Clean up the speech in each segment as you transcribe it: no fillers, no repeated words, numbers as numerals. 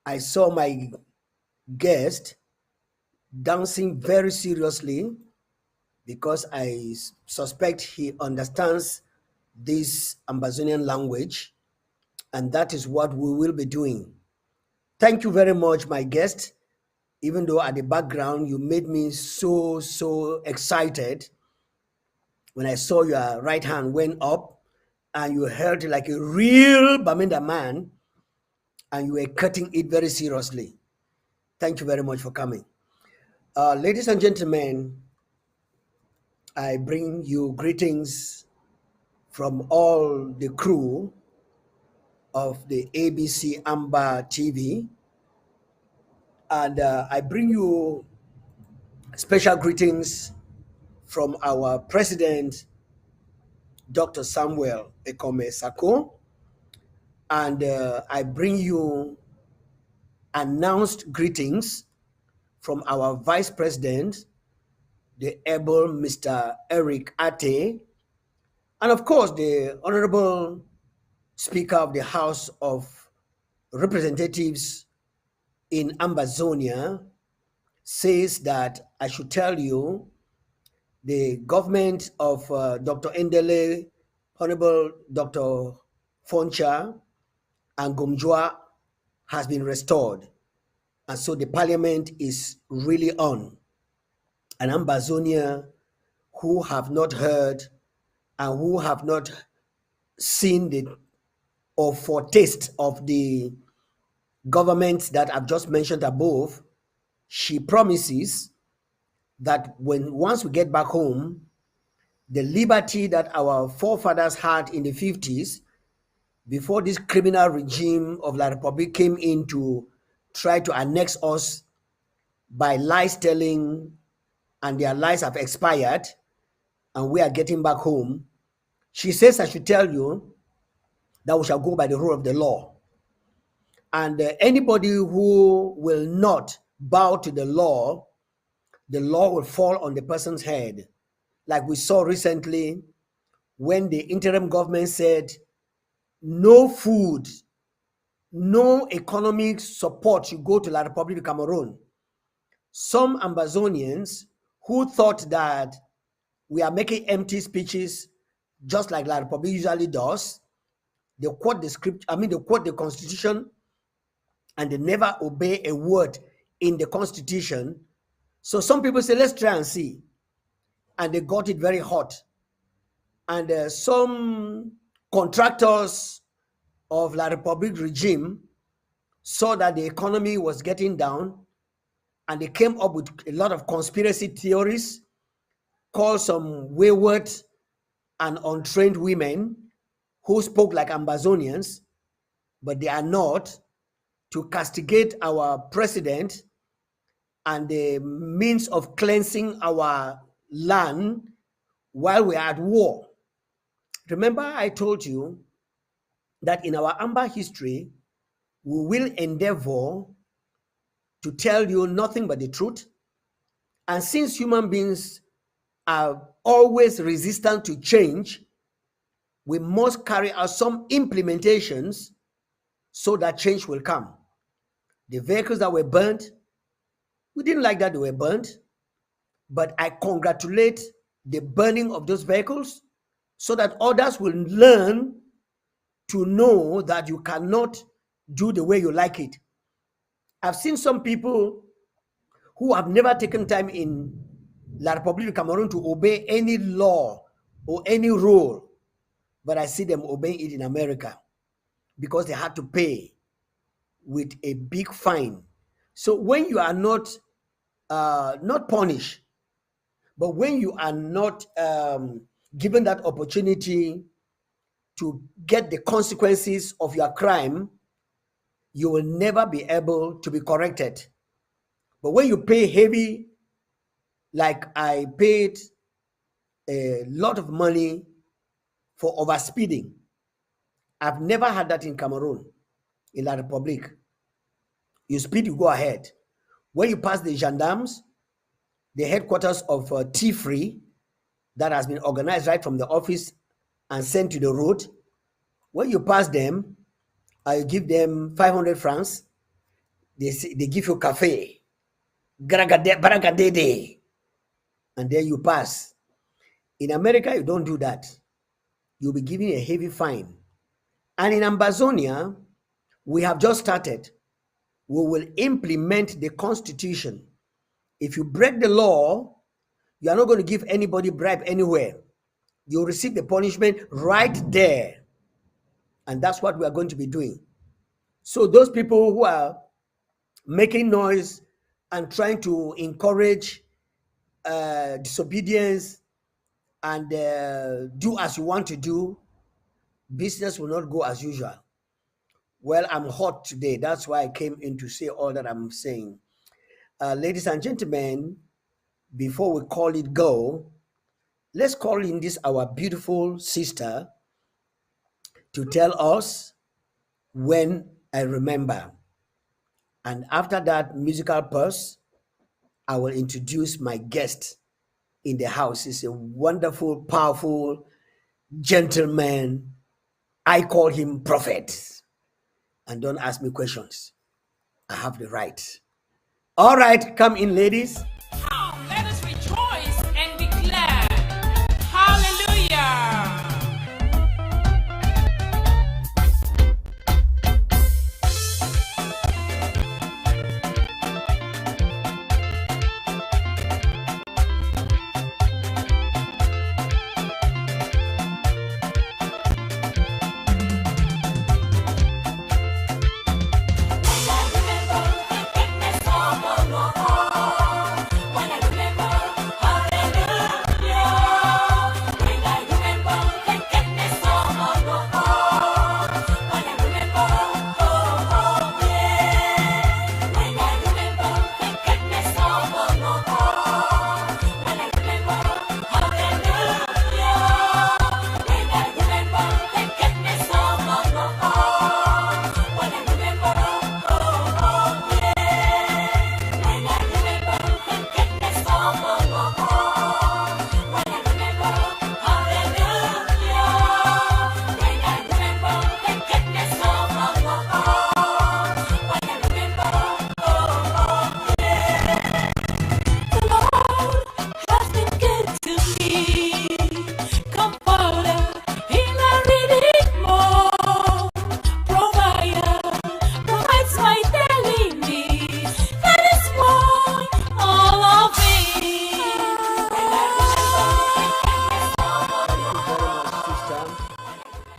I saw my guest dancing very seriously because I suspect he understands this Amazonian language, and that is what we will be doing. Thank you very much, my guest. Even though at the background you made me so excited when I saw your right hand went up and you held it like a real Baminda man and you were cutting it very seriously. Thank you very much for coming. Ladies and gentlemen, I bring you greetings from all the crew of the ABC Amba TV, and I bring you special greetings from our president, Dr. Samuel Ekome Sako, and I bring you announced greetings from our vice president, the able Mr. Eric Ate, and of course the honorable Speaker of the House of Representatives in Ambazonia says that I should tell you the government of Dr. Endele, Honorable Dr. Foncha, and Gomjua has been restored. And so the parliament is really on. And Ambazonia, who have not heard and who have not seen the or foretaste of the governments that I've just mentioned above, she promises that once we get back home, the liberty that our forefathers had in the 50s, before this criminal regime of La Republic came in to try to annex us by lies telling, and their lies have expired, and we are getting back home. She says I should tell you that we shall go by the rule of the law. And anybody who will not bow to the law will fall on the person's head. Like we saw recently when the interim government said no food, no economic support should go to La Republic of Cameroon. Some Ambazonians who thought that we are making empty speeches just like La Republic usually does, they quote the script, they quote the constitution and they never obey a word in the constitution. So some people say, let's try and see. And they got it very hot. And some contractors of La Republic regime saw that the economy was getting down and they came up with a lot of conspiracy theories, called some wayward and untrained women who spoke like Ambazonians, but they are not, to castigate our president and the means of cleansing our land while we are at war. Remember, I told you that in our Amba history, we will endeavor to tell you nothing but the truth. And since human beings are always resistant to change, we must carry out some implementations so that change will come. The vehicles that were burnt, we didn't like that they were burnt, but I congratulate the burning of those vehicles so that others will learn to know that you cannot do the way you like it. I've seen some people who have never taken time in La Republique of Cameroon to obey any law or any rule, but I see them obeying it in America because they had to pay with a big fine. So when you are not punished, but when you are not given that opportunity to get the consequences of your crime, you will never be able to be corrected. But when you pay heavy, like I paid a lot of money for overspeeding, I've never had that in Cameroon, in La Republique. You speed, you go ahead. When you pass the gendarmes, the headquarters of T-Free, that has been organized right from the office and sent to the road, when you pass them, I give them 500 francs. they give you cafe, bragadede, and then you pass. In America, you don't do that. You'll be given a heavy fine. And in Ambazonia, we have just started. We will implement the Constitution. If you break the law, you are not going to give anybody bribe anywhere. You'll receive the punishment right there. And that's what we are going to be doing. So those people who are making noise and trying to encourage disobedience and do as you want to do, business will not go as usual. Well, I'm hot today. That's why I came in to say all that I'm saying. Ladies and gentlemen, before we call it go, let's call in this our beautiful sister to tell us when I remember. And after that musical pause, I will introduce my guest in the house. He's a wonderful, powerful gentleman. I call him Prophet. And don't ask me questions. I have the right. All right, come in, ladies. Come, let us rejoice and be glad. Hallelujah.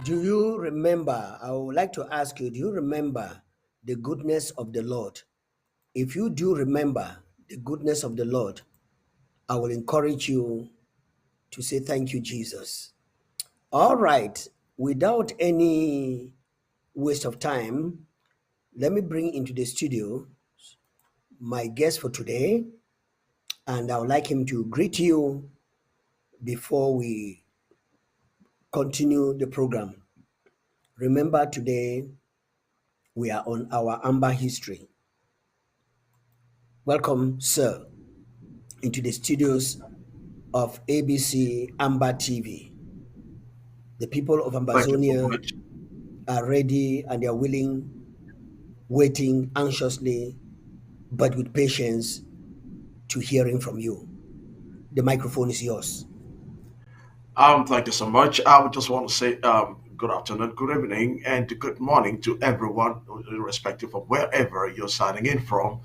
Do you remember? I would like to ask you, do you remember the goodness of the Lord? If you do remember the goodness of the Lord, I will encourage you to say thank you, Jesus. All right, without any waste of time, let me bring into the studio my guest for today, and I would like him to greet you before we continue the program. Remember, today we are on our Amba history. Welcome, sir, into the studios of ABC Amba TV. The people of Ambazonia are ready and they are willing, waiting anxiously, but with patience, to hearing from you. The microphone is yours. Thank you so much. I would just want to say good afternoon, good evening, and good morning to everyone, irrespective of wherever you're signing in from.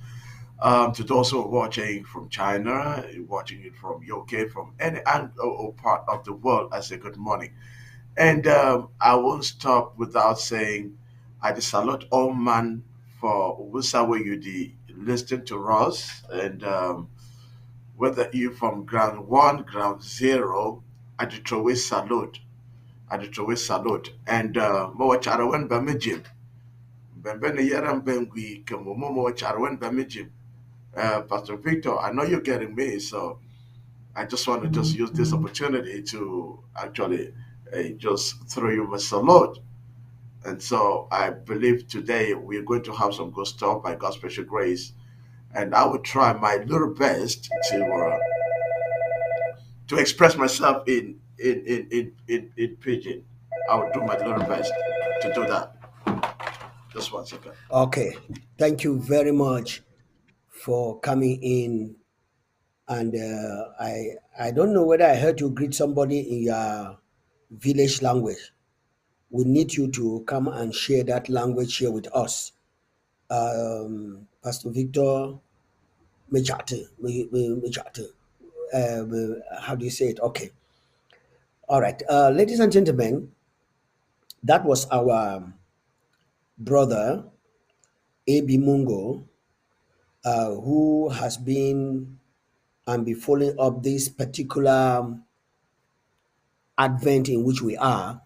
To those who are watching from China, watching it from UK, from any or part of the world, I say good morning. And I won't stop without saying I just salute all man for whichever you the listening to us, and whether you from ground one, ground zero, I do throw a salute. I do throw a salute. And more charawan bamijim. Bembene yaram bengui kamumo more charawan bamijim. Pastor Victor, I know you're getting me, so I just want to just use this opportunity to actually just throw you a salute. And so I believe today we're going to have some good stuff by God's special grace. And I will try my little best to express myself in pidgin. I will do my little best to do that. Just 1 second. Okay. Thank you very much for coming in. And I don't know whether I heard you greet somebody in your village language. We need you to come and share that language here with us. Pastor Victor Mechate, Mechate. How do you say it? Okay. All right. Ladies and gentlemen, that was our brother, A.B. Mungo, who has been and be following up this particular advent in which we are.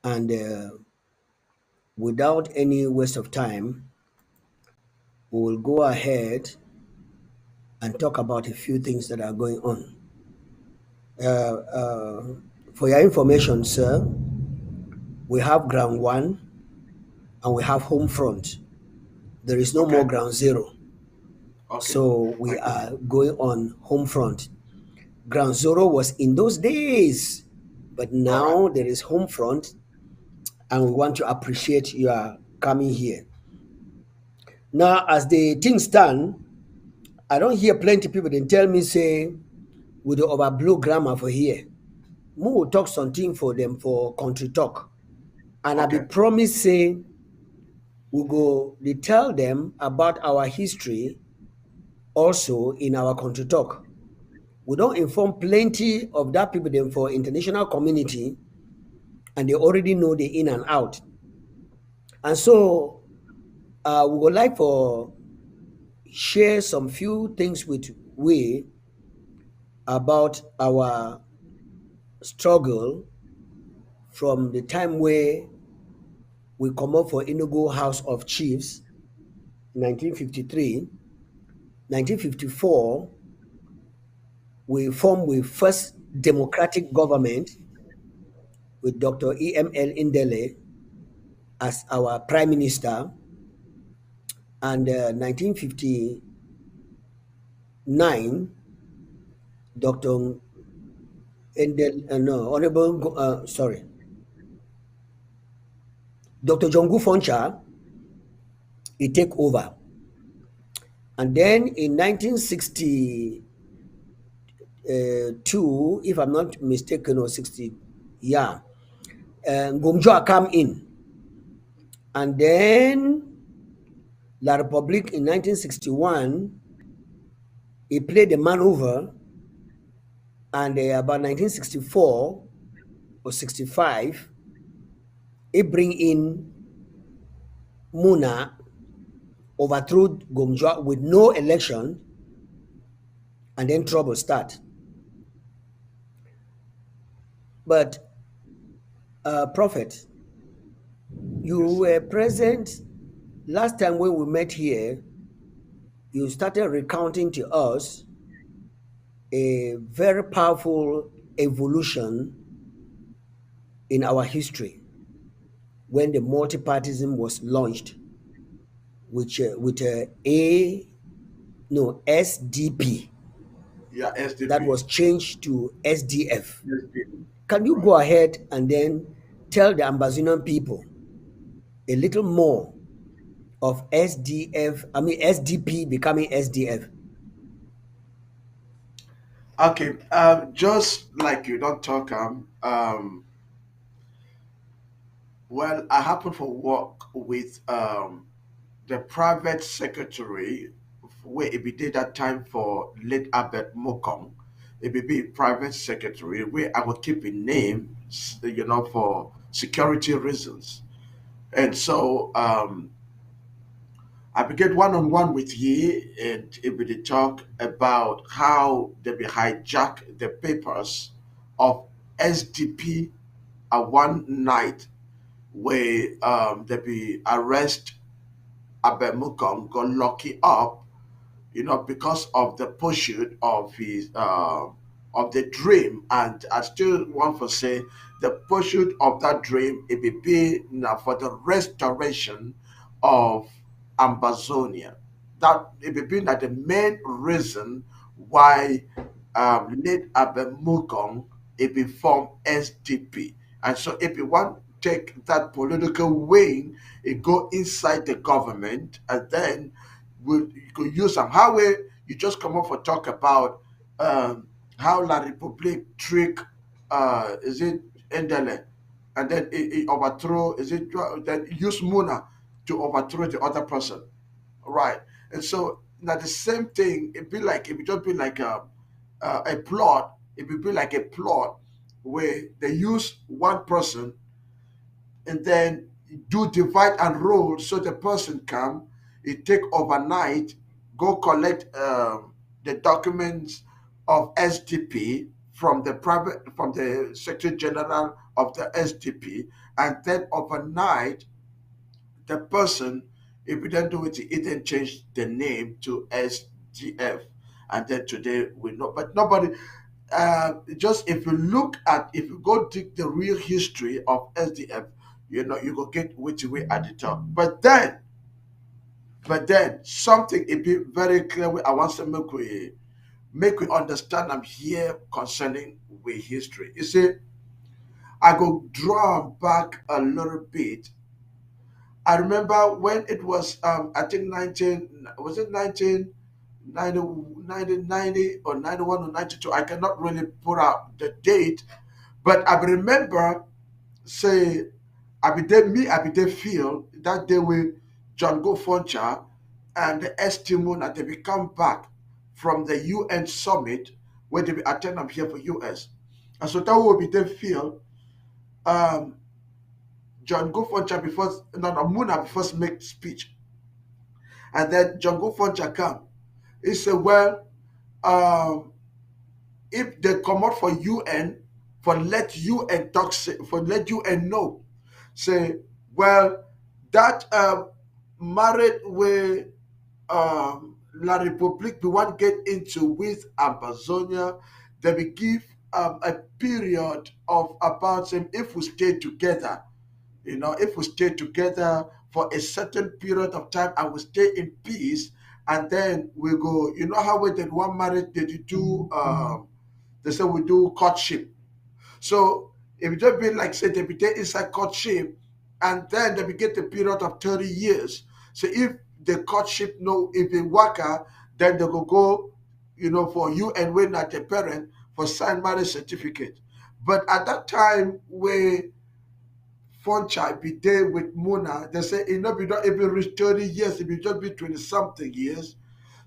And without any waste of time, we will go ahead and talk about a few things that are going on. Uh, uh, for your information, sir, we have ground one and we have home front. There is no more Okay. ground zero. Okay. So we Thank you. are going on home front. Ground zero was in those days, but All right. now there is home front, and we want to appreciate your coming here. Now, as the things stand, I don't hear plenty people then tell me say we the over blue grammar for here. Mo will talk something for them for country talk. And I be Okay. promise say we go they tell them about our history also in our country talk. We don't inform plenty of that people them for international community, and they already know the in and out. And so we would like for share some few things with we about our struggle from the time where we come up for Enugu House of Chiefs, 1953, 1954, we formed with first democratic government with Dr. EML Indele as our prime minister, and 1959, Dr. No, Honorable, sorry, Dr. Jongu Foncha, he take over. And then in 1962, if I'm not mistaken, or 60, yeah, Ngumjoa come in. And then La Republique in 1961, he played the maneuver, and about 1964 or 65, he bring in Muna, overthrew Gomjoa with no election, and then trouble start. But Prophet, you Yes. were present last time when we met here. You started recounting to us a very powerful evolution in our history when the multipartism was launched, which with a no SDP Yeah. that SDP. was changed to SDF. SDP. Can you Right. go ahead and then tell the Ambazonian people a little more of SDF? I mean SDP becoming SDF. Okay. Just like you don't talk. Well, I happen to work with the private secretary where it be did that time for late Albert Mokong. It be private secretary where I would keep a name, for security reasons. And so I began one on one with ye, and it be the talk about how they be hijack the papers of SDP at one night where they be arrest Abemukong, got lucky up, because of the pursuit of his of the dream. And I still want to say the pursuit of that dream it will be now for the restoration of Ambazonia. That it will be that the main reason why late Abemukong it will form SDP. And so if you want take that political wing and go inside the government, and then you could use them. How you just come up for talk about how La Republique trick is it Endele, and then it overthrow is it then use Muna to overthrow the other person, right? And so now the same thing, it would just be like a plot. It would be like a plot where they use one person and then do divide and roll, so the person come, it take overnight, go collect the documents of SDP from the Secretary General of the SDP, and then overnight the person, if we don't do it, it then change the name to SGF, and then today we know, but nobody. Just if you go dig the real history of SDF, you go get which way at the top. But then something it be very clear. I want to make we understand. I'm here concerning with history. You see, I go draw back a little bit. I remember when it was I think 19 was it 1990 1990 or 91 or 92. I cannot really put out the date, but I remember say I be there feel that day with John Go Foncha and the Estimon that they be come back from the UN summit where they be attend up here for US. And so that will be there feel um John Go Foncha before no Muna before make speech. And then John Go Foncha come. He said, well, um if they come out for UN, for let UN talk for let UN know. Say, well, that married with La Republique we want get into with Amazonia, they will give a period of about saying if we stay together, if we stay together for a certain period of time and we stay in peace, and then we go, how we did one marriage, did you do they say we do courtship. So if it just be like say they be there inside courtship, and then they be get a period of 30 years. So if the courtship no if it work out, then they go, for you and when at the parent for sign marriage certificate. But at that time where Fonchai be there with Mona, they say it not be not even reach 30 years, it be just be 20 something years.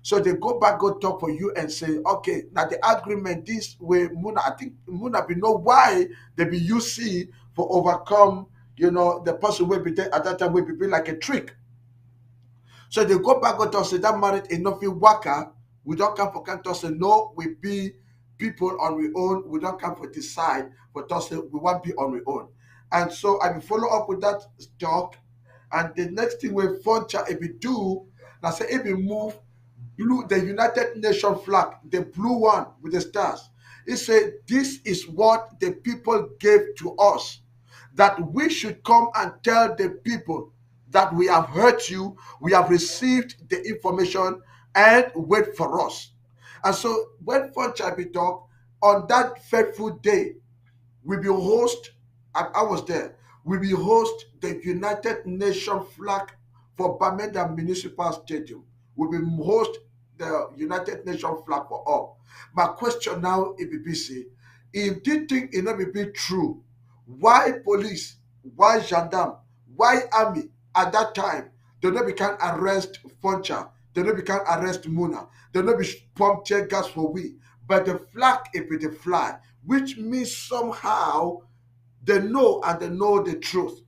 So they go back, go talk for you and say, okay, now the agreement this way, Muna, I think Muna be know why they be UC for overcome, the person will be there at that time will be like a trick. So they go back, go talk, say that marriage enough in waka, we don't come for can't say no, we be people on we own, we don't come for decide, but say we want be on we own. And so I will follow up with that talk. And the next thing we Foncha if we do, now say if we move blue, the United Nations flag, the blue one with the stars. He said, this is what the people gave to us, that we should come and tell the people that we have heard you, we have received the information, and wait for us. And so when Foncha talk on that fateful day, we will host, I was there, we will host the United Nations flag for Bamenda Municipal Stadium. We will host the United Nations flag for all. My question now, EBBC, if this thing is not be true, why police, why gendarme, why army at that time, they not be can arrest Foncha, they not be can arrest Muna, they not be pump tear gas for we, but the flag it be the fly, which means somehow they know and they know the truth.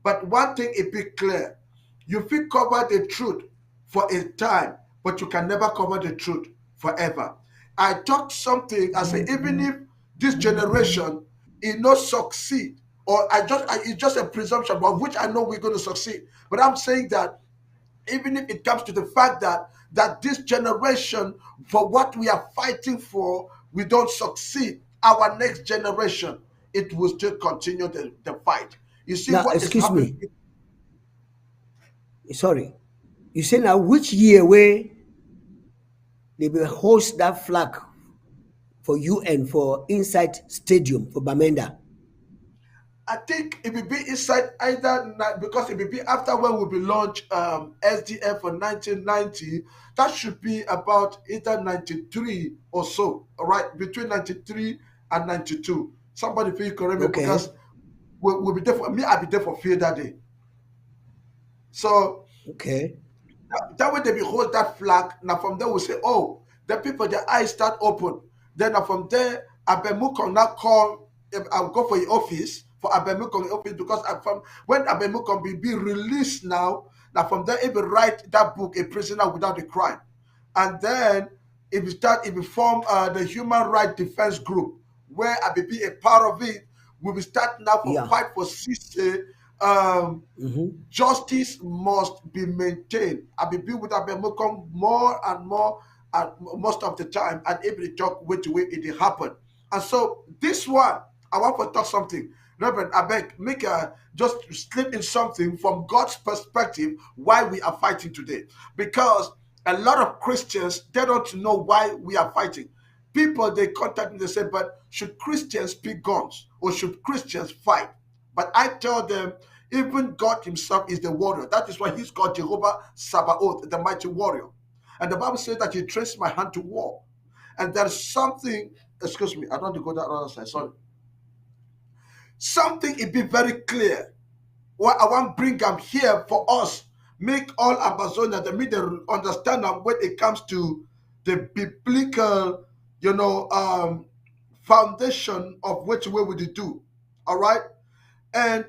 But one thing it be clear, you fit cover the truth for a time, but you can never cover the truth forever. I talked something, I say, even if this generation it not succeed, or it's just a presumption, of which I know we're going to succeed. But I'm saying that even if it comes to the fact that this generation, for what we are fighting for, we don't succeed, our next generation, it will still continue the fight. You see Now, what is excuse happening. me. Sorry. You say now which year where they will host that flag for UN for inside stadium for Bamenda? I think it will be inside either because it will be after when we be launched SDF for 1990. That should be about either 93 or so. All right, between 93 and 92. Somebody feel correct me because Okay. we'll be there for me. I'll be there for fear that day. So Okay. that way they behold that flag. Now from there we say, oh, the people, their eyes start open. Then now from there, Abemukong now call. I'll go for your office for Abemukong office because I from when Abemukong be released now. Now from there, it will write that book, A Prisoner Without a Crime, and then it will start. It will form the Human Rights Defense Group where I will be a part of it. We will start now for Yeah. fight for sister. Um, Mm-hmm. Justice must be maintained. I be with Abemukong more and more and most of the time and able to talk which way it will happen. And so this one, I want to talk something. Reverend, I beg, make a just slip in something from God's perspective why we are fighting today. Because a lot of Christians they don't know why we are fighting. People they contact me, they say, but should Christians pick guns or should Christians fight? But I tell them, even God Himself is the warrior. That is why He's called Jehovah Sabaoth, the mighty warrior. And the Bible says that He trains my hand to war. And there's something, excuse me, I don't want to go that other side, sorry. Something it be very clear. What I want to bring them here for us, make all Amazonia, the media understand them when it comes to the biblical, foundation of which way we do. All right? And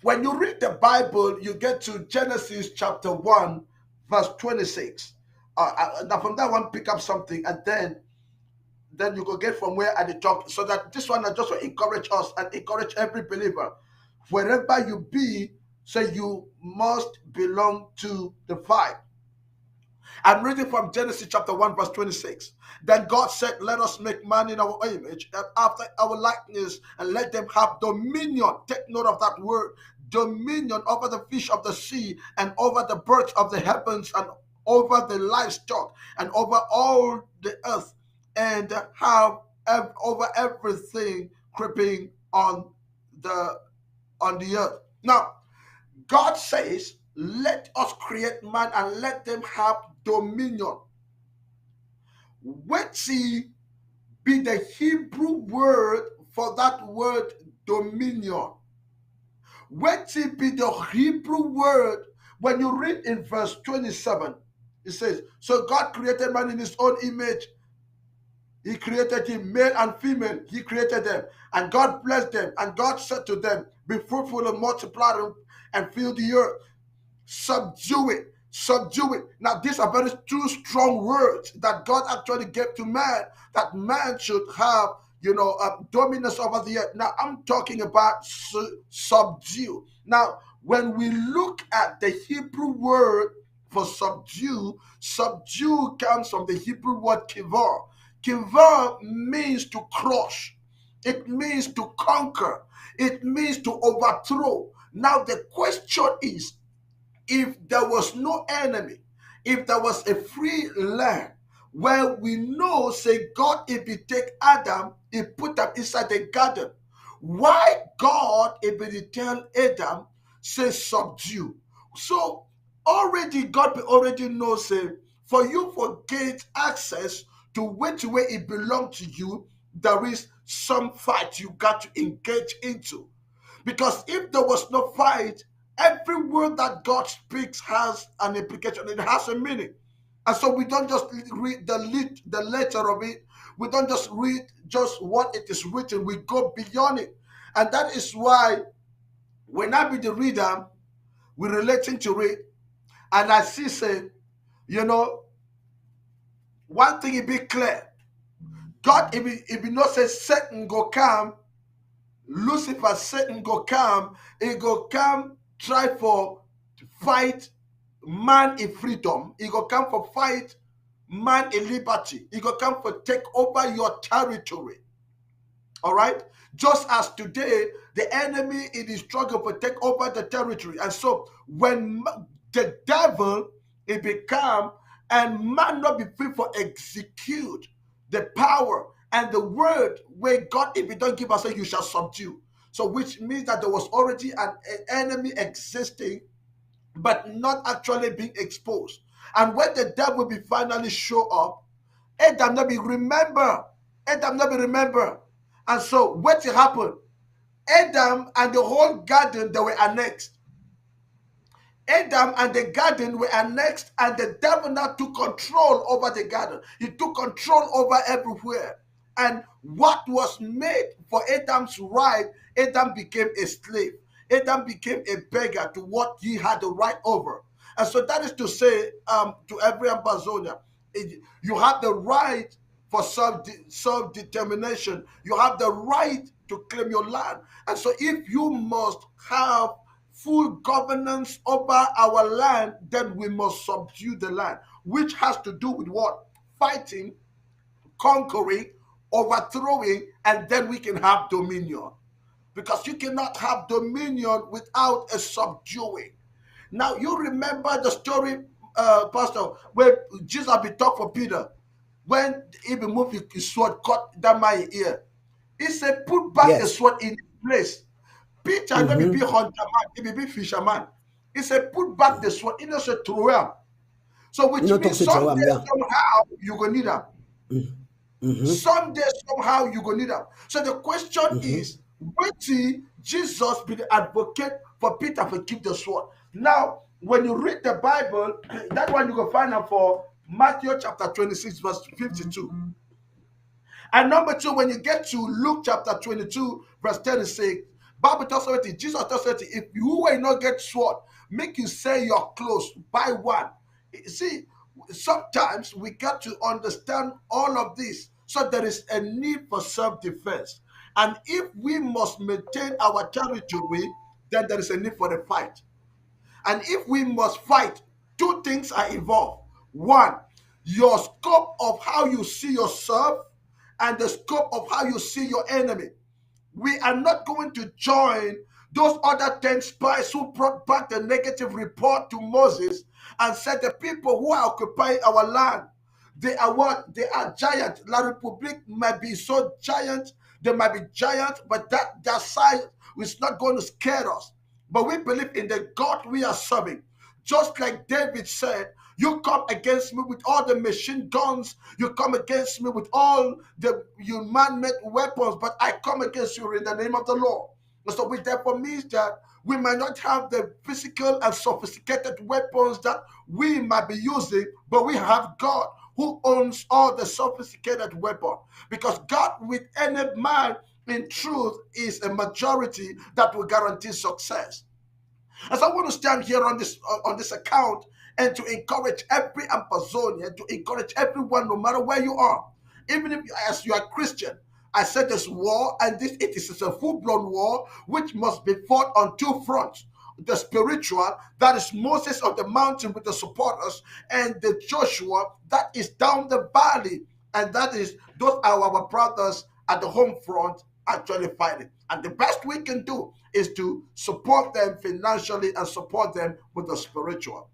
when you read the Bible, you get to Genesis chapter 1, verse 26. Now from that one, pick up something, and then you go get from where I did talk. So that this one I just want to encourage us and encourage every believer. Wherever you be, say you must belong to the fight. I'm reading from Genesis chapter 1, verse 26. Then God said, let us make man in our image, and after our likeness, and let them have dominion. Take note of that word, dominion over the fish of the sea, and over the birds of the heavens, and over the livestock, and over all the earth, and have over everything creeping on the earth. Now, God says, let us create man and let them have dominion. What be the Hebrew word for that word dominion? What be the Hebrew word when you read in verse 27? It says, so God created man in his own image. He created him, male and female. He created them. And God blessed them. And God said to them, be fruitful and multiply and fill the earth. Subdue it. Subdue it. Now, these are very two strong words that God actually gave to man, that man should have, dominance over the earth. Now, I'm talking about subdue. Now, when we look at the Hebrew word for subdue, subdue comes from the Hebrew word kivar. Kivar means to crush. It means to conquer. It means to overthrow. Now, the question is, if there was no enemy, if there was a free land where we know, say, God, if he take Adam, he put them inside the garden, why God, if he tell Adam, say, subdue? So already God already knows, say, for you for get access to which way it belongs to you, there is some fight you got to engage into. Because if there was no fight, every word that God speaks has an implication, it has a meaning. And so we don't just read the letter of it, we don't just read just what it is written, we go beyond it. And that is why when I be the reader, we're relating to it, and I see, say, one thing it be clear. God, if you not say Satan go come, Lucifer, Satan go come, he go come try for fight man in freedom. He go come for fight man in liberty. He go come for take over your territory. All right? Just as today, the enemy it is struggle for take over the territory. And so when the devil it become and man not be free for execute the power and the word where God, if he don't give us, you shall subdue. So, which means that there was already an enemy existing, but not actually being exposed. And when the devil will finally show up, Adam not be remember. Adam not be remember. And so what happened? Adam and the whole garden, they were annexed. Adam and the garden were annexed, and the devil now took control over the garden. He took control over everywhere. And what was made for Adam's right, Adam became a slave. Adam became a beggar to what he had the right over. And so that is to say, to every Ambazonia, you have the right for self determination. You have the right to claim your land. And so if you must have full governance over our land, then we must subdue the land, which has to do with what? Fighting, conquering, overthrowing, and then we can have dominion. Because you cannot have dominion without a subduing. Now, you remember the story, Pastor, where Jesus be talk for Peter when he moved his sword, cut down my ear. He said, put back the Yes. sword in its place. Peter no be Mm-hmm. hunter man, he be fisherman. He said, put back the sword. He no say throw am. So You which know, talk means to someday, Chawam, yeah. somehow, you go need them. Mm-hmm. Someday, somehow, you go need them. So the question Mm-hmm. is, wait Jesus be the advocate for Peter to keep the sword. Now, when you read the Bible, that one you go find out for Matthew chapter 26, verse 52. And number two, when you get to Luke chapter 22, verse 36, Bible tells us, Jesus tells us, if you will not get sword, make you sell your clothes, buy one. See, sometimes we got to understand all of this. So there is a need for self-defense. And if we must maintain our territory, then there is a need for the fight. And if we must fight, two things are involved. One, your scope of how you see yourself and the scope of how you see your enemy. We are not going to join those other 10 spies who brought back the negative report to Moses and said the people who are occupying our land, they are what? They are giants. La Republique might be so giant, they might be giants, but that size is not going to scare us. But we believe in the God we are serving. Just like David said, you come against me with all the machine guns, you come against me with all the man-made weapons, but I come against you in the name of the Lord. And so which therefore means that we might not have the physical and sophisticated weapons that we might be using, but we have God who owns all the sophisticated weapon. Because God with any man in truth is a majority that will guarantee success. As I want to stand here on this account and to encourage every Amazonian, to encourage everyone, no matter where you are, even if as you are Christian, I said this war, and this it is a full-blown war which must be fought on two fronts. The spiritual, that is Moses on the mountain with the supporters, and the Joshua, that is down the valley, and that is those are our brothers at the home front actually fighting. And the best we can do is to support them financially and support them with the spiritual.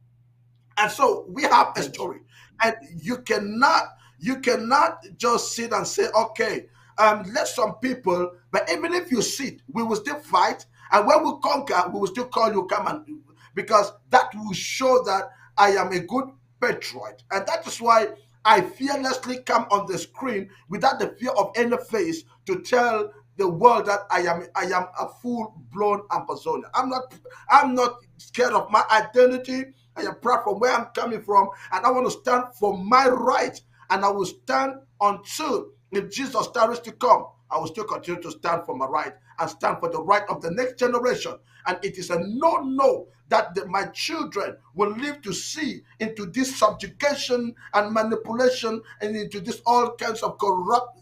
And so we have a Thank you. story, and you cannot just sit and say, okay, let some people. But even if you sit, we will still fight, and when we conquer, we will still call you come and because that will show that I am a good patriot, and that is why I fearlessly come on the screen without the fear of any face to tell the world that I am a full blown Amazonian. I'm not scared of my identity. I am proud from where I'm coming from, and I want to stand for my right, and I will stand until if Jesus starts to come. I will still continue to stand for my right and stand for the right of the next generation. And it is a no that my children will live to see into this subjugation and manipulation and into this all kinds of corrupt,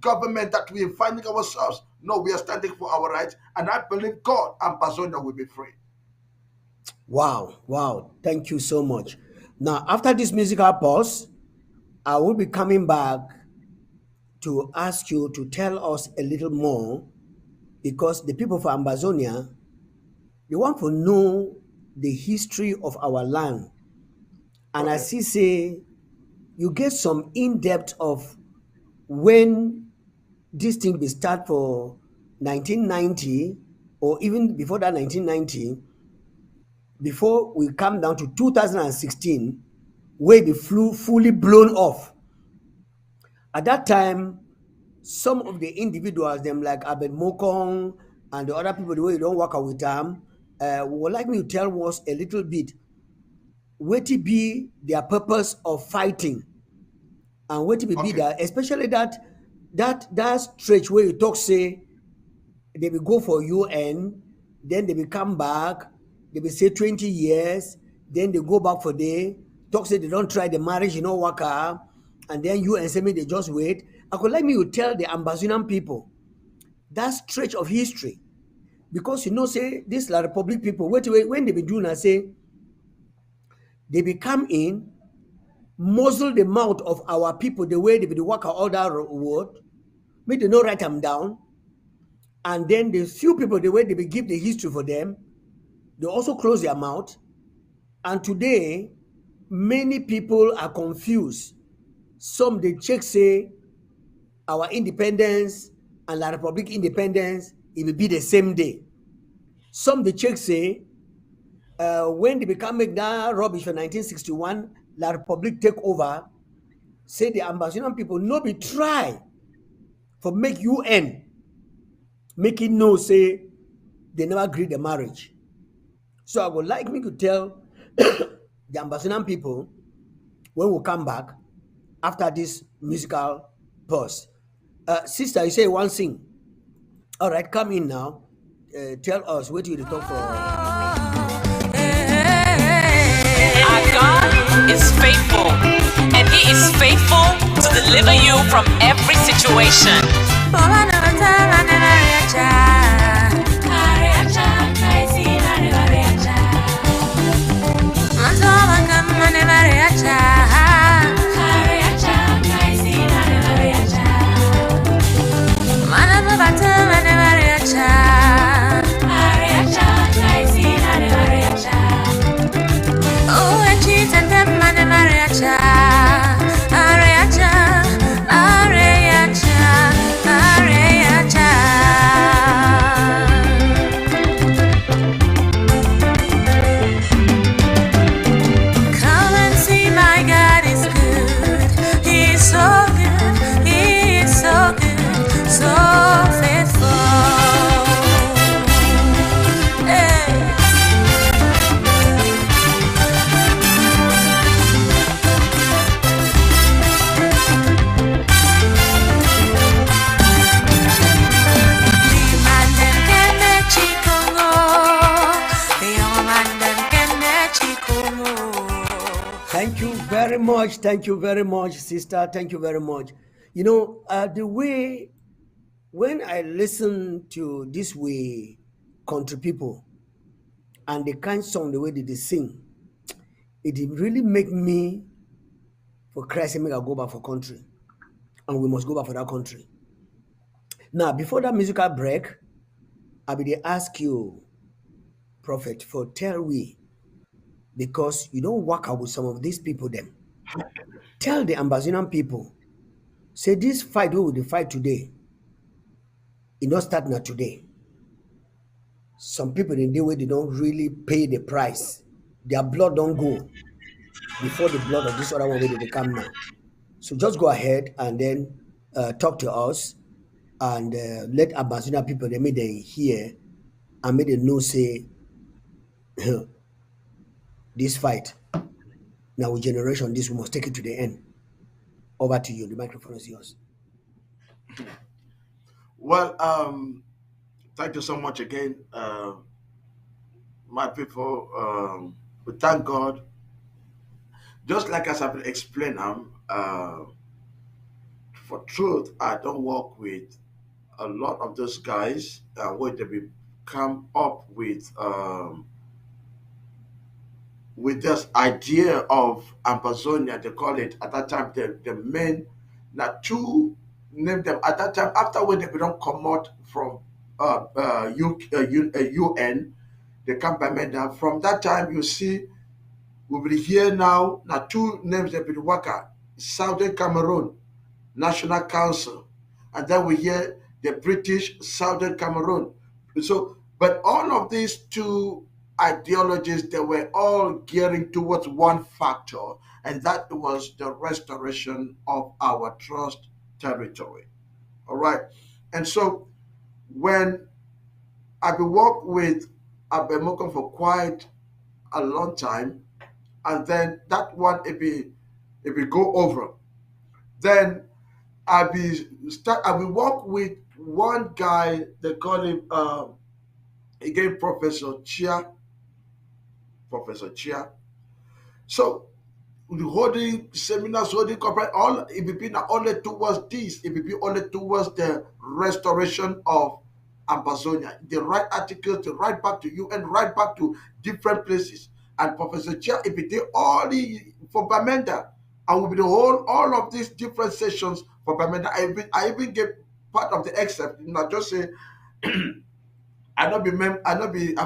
government that we are finding ourselves. No, we are standing for our rights, and I believe God and Bazonia will be free. Wow. Wow. Thank you so much. Now, after this musical pause, I will be coming back to ask you to tell us a little more because the people of Amazonia, they want to know the history of our land. And Okay. as he say, you get some in-depth of when this thing be start for 1990, or even before that 1990, before we come down to 2016, where the flu fully blown off. At that time, some of the individuals, them like Abed Mokong and the other people, the way you don't work out with them, would like me to tell us a little bit what it be their purpose of fighting and what it be Okay. that, especially that stretch where you talk say they will go for UN, then they will come back, they will say 20 years, then they go back for day, talk say they don't try the marriage, you know, work out, and then UN say me they just wait. I could like me to tell the Ambazonian people that stretch of history. Because you know, say this La Republic people, wait, when they be doing I say they be come in, muzzle the mouth of our people the way they be work out all that word, make they not write them down. And then the few people, the way they be give the history for them, they also close their mouth. And today, many people are confused. Some they check say our independence and La Republic independence, it will be the same day. Some they check say when they become make that rubbish for 1961, La Republic take over, say the Ambazonian people no be try for make UN make it know say they never agree the marriage. So I would like me to tell the Ambazonian people when we come back after this musical pause. Sister, you say one thing. All right, come in now. Tell us what you talk for. Our God is faithful, and He is faithful to deliver you from every situation. Thank you very much, sister. Thank you very much. You know, the way when I listen to this way country people and the kind song the way they sing, it really make me for Christ make I go back for country, and we must go back for that country. Now, before that musical break, I will ask you, Prophet, for tell we because you don't work out with some of these people. Them tell the Ambazonian people, say this fight we will fight today. It not start now today. Some people in the way they don't really pay the price. Their blood don't go before the blood of this other one where they come now. So just go ahead and then talk to us and let Ambazonian people they may they hear and may they know say this fight now with generation this we must take it to the end. Over to you. The microphone is yours. Well, thank you so much again, my people. We thank God. Just like as I've explained, for truth, I don't work with a lot of those guys where they will come up with this idea of Amazonia. They call it at that time the men, not two name them at that time after when they don't come out from UN, they come by men down. From that time, you see, we will hear now, now two names that will work out Southern Cameroon National Council, and then we hear the British Southern Cameroon. So, but all of these two ideologies, they were all gearing towards one factor, and that was the restoration of our trust territory. All right. And so when I've been working with Abemokon for quite a long time, and then that one it be go over. Then I will work with one guy, they call him again Professor Chia. So holding seminars, holding corporate, all it will be not only towards this, it will be only towards the restoration of Amazonia. The right articles, the right back to UN, right back to different places. And Professor Chia, it will be all the for Bamenda, and will be the whole all of these different sessions for Bamenda. I even get part of the excerpt, not just say I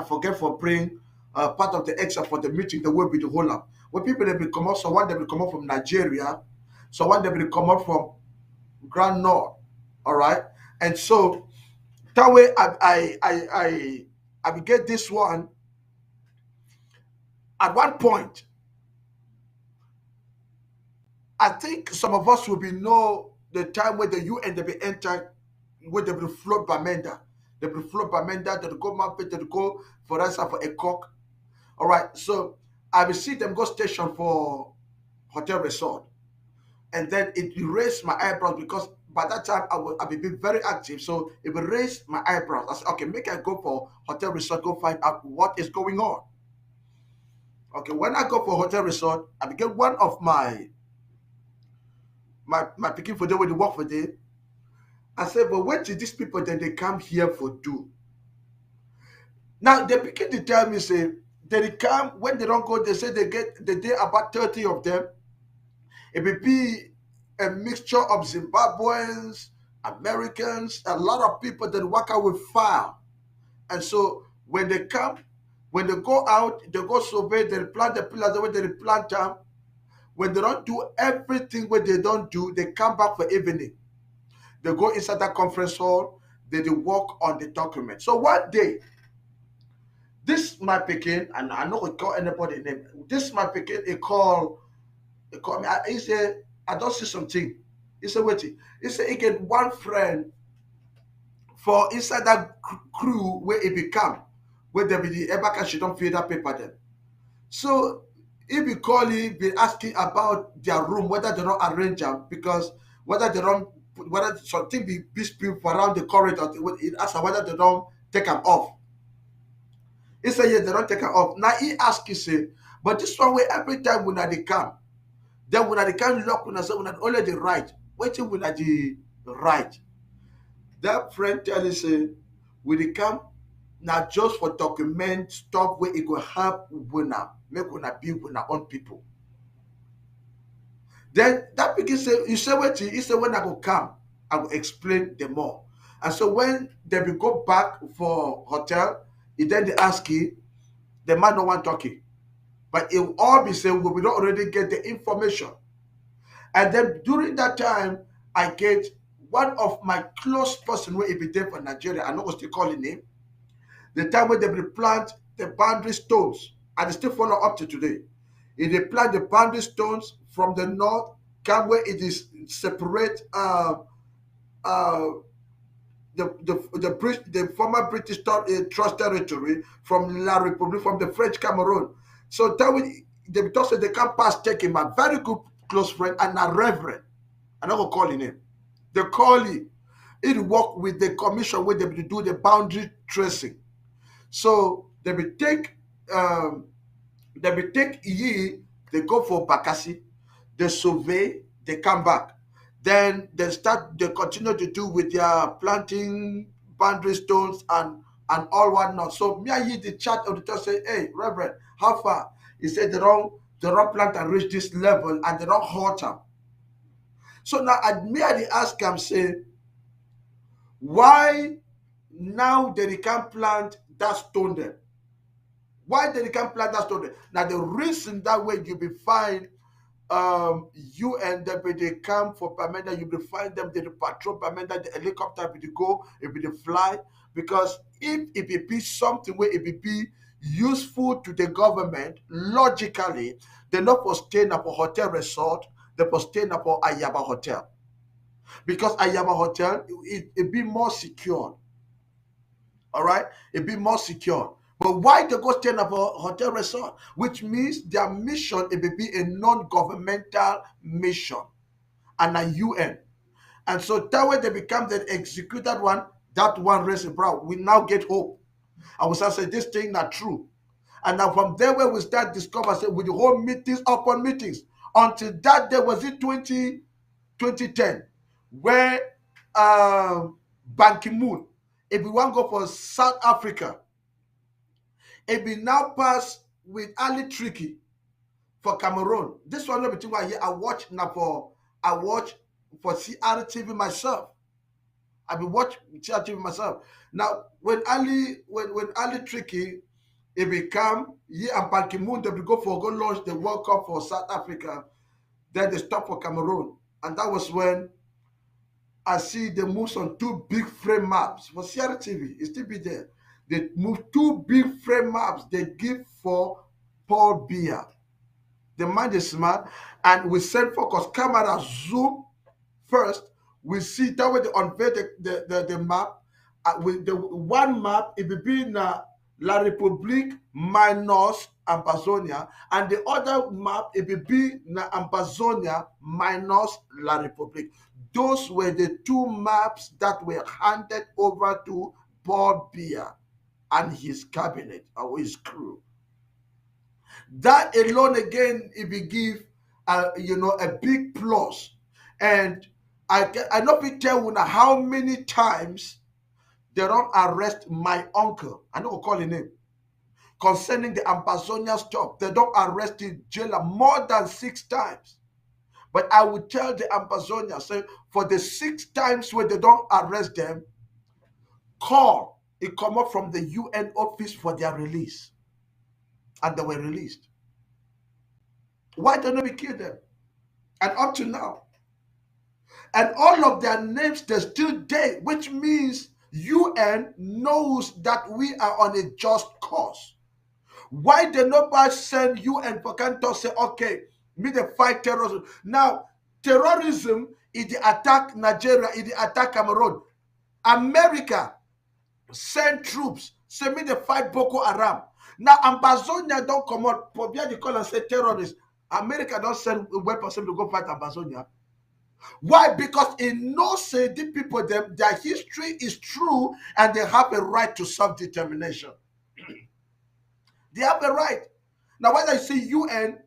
forget for praying part of the excerpt for the meeting the way be the whole up. When people they will come out, so one they will come out from Nigeria, so one they will come out from Grand North. All right. And so that way I will get this one at one point. I think some of us will be know the time where the UN they be enter where they will float Bamenda. They will float Bamenda, they will go Mampet, they will go for us for a cock. All right, so I will see them go station for hotel resort, and then it will raise my eyebrows because by that time I will be very active. So it will raise my eyebrows. I said, okay, make I go for hotel resort, go find out what is going on. Okay, when I go for hotel resort, I will get one of my picking for day when they work for day. I said, but what did these people then they come here for do? Now they begin to tell me, say, they come when they don't go, they say they get the day about 30 of them. It will be a mixture of Zimbabweans, Americans, a lot of people that work out with fire. And so when they come, when they go out, they go survey, they plant the pillars the way they plant them. When they don't do everything what they don't do, they come back for evening. They go inside that conference hall, they work on the document. So one day, this my picking, and I know it call anybody name. This my picking, he call me. He said, I don't see something. He said, wait. He said, he get one friend for inside that crew where he become, where they be the Ebaka, she don't feel that paper then. So if you call him, be asking about their room, whether they don't arrange them, because whether they don't, whether something be dispute around the corridor, it ask whether they don't take them off. He said, yeah, they don't take them off. Now he ask, he say, but this one way every time when they come, then when they come lock when I say when only the right, waiting when the right. That friend tell you say, when they come, now just for document stuff where it go help winner, make winner be with our own people. Then that begin say, you say what he said when I go come, I will explain them more. And so when they will go back for hotel, then they ask you, the man no want talking. But it will all be saying we don't already get the information. And then during that time, I get one of my close person who be there for Nigeria, I know what they call the name. The time when they will plant the boundary stones, and they still follow up to today. If they plant the boundary stones from the north, come where it is separate the former British Trust territory from La République, from the French Cameroon. So that way, they talk say they can't pass taking my very good close friend and a reverend. I'm not gonna call him name. They call him. It work with the commission where they will do the boundary tracing. So they will take ye, they go for Bakassi, they survey, they come back. Then they continue to do with their planting boundary stones and all whatnot. So me and you the chat of the church say, hey, Reverend, how far? He said they don't plant and reach this level and they don't hurt them. So now I merely ask him, say, why now they can't plant that stone there? Why they can't plant that stone there? Now the reason that way you be fine UN they come for permanent, you will find them, they patrol permanent, the helicopter will go, it will fly. Because if it be something where it will be useful to the government, logically, they're not for staying up a hotel resort, they're for staying up a Ayaba hotel. Because Ayaba hotel, it be more secure. All right, it be more secure. But why they go stay in a hotel resort? Which means their mission it will be a non-governmental mission and a UN. And so that way they become the executed one, that one raising brow. We now get hope. I was say this thing not true. And now from there where we start discovering with the whole meetings upon meetings. Until that day was it 2010, where Ban Ki-moon, if we want to go for South Africa, it be now pass with Ali Tricky for Cameroon. This one between why here I watch for CRTV myself. I be watch CRTV myself. Now when Ali Tricky it become and Ban Ki-moon they go launch the World Cup for South Africa, then they stop for Cameroon. And that was when I see they move on two big frame maps for CRTV. It still be there. They move two big frame maps they give for Paul Biya. The mind is smart, and we send focus camera zoom first. We see that way they unveil the map. With the one map, it will be na La République minus Ambazonia, and the other map it will be na Ambazonia minus La République. Those were the two maps that were handed over to Paul Biya and his cabinet or his crew. That alone again, it will give a big plus. And I know we tell you now how many times they don't arrest my uncle. I know we'll call his name. Concerning the Ambazonia stuff, they don't arrest the jailer more than 6 times. But I would tell the Ambazonia, say, for the 6 times where they don't arrest them, call, it come up from the UN office for their release. And they were released. Why don't we kill them? And up to now. And all of their names, they're still there, which means UN knows that we are on a just cause. Why did nobody send UN for Canton say, okay, me the fight terrorism? Now, terrorism is the attack Nigeria, is the attack Cameroon. America send troops, say me the fight Boko Haram. Now, Ambazonia don't come out, Pobia they call and say terrorists. America don't send weapons to go fight Ambazonia. Why? Because it knows say the people, their history is true and they have a right to self-determination. They have a right. Now, when I say UN,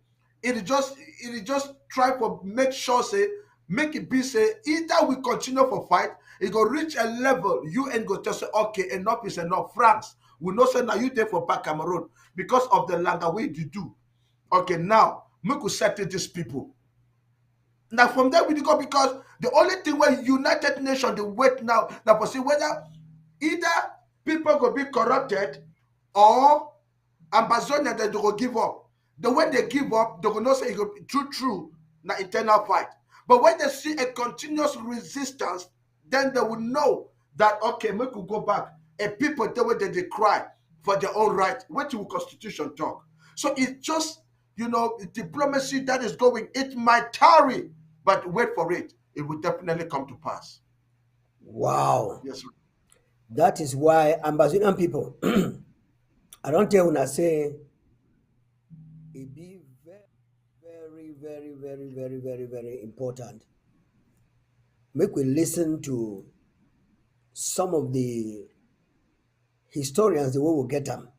it just try to make sure say, make it be say, either we continue for fight, it go reach a level, UN go just say, okay, enough is enough. France will not say now you there for back Cameroon because of the language you do. Okay, now we could settle these people. Now from there we go because the only thing where United Nations they wait now for see whether either people go be corrupted or Ambazonia they go give up. The way they give up, they will not say it go true na internal fight. But when they see a continuous resistance, then they will know that okay, we could go back. And people the way they cry for their own right, what will Constitution talk? So it's just diplomacy that is going. It might tarry, but wait for it. It will definitely come to pass. Wow. Yes, sir. That is why Amazonian people, I don't tell when I say it be very, very, very, very, very, very important. Make we listen to some of the historians the way we get them,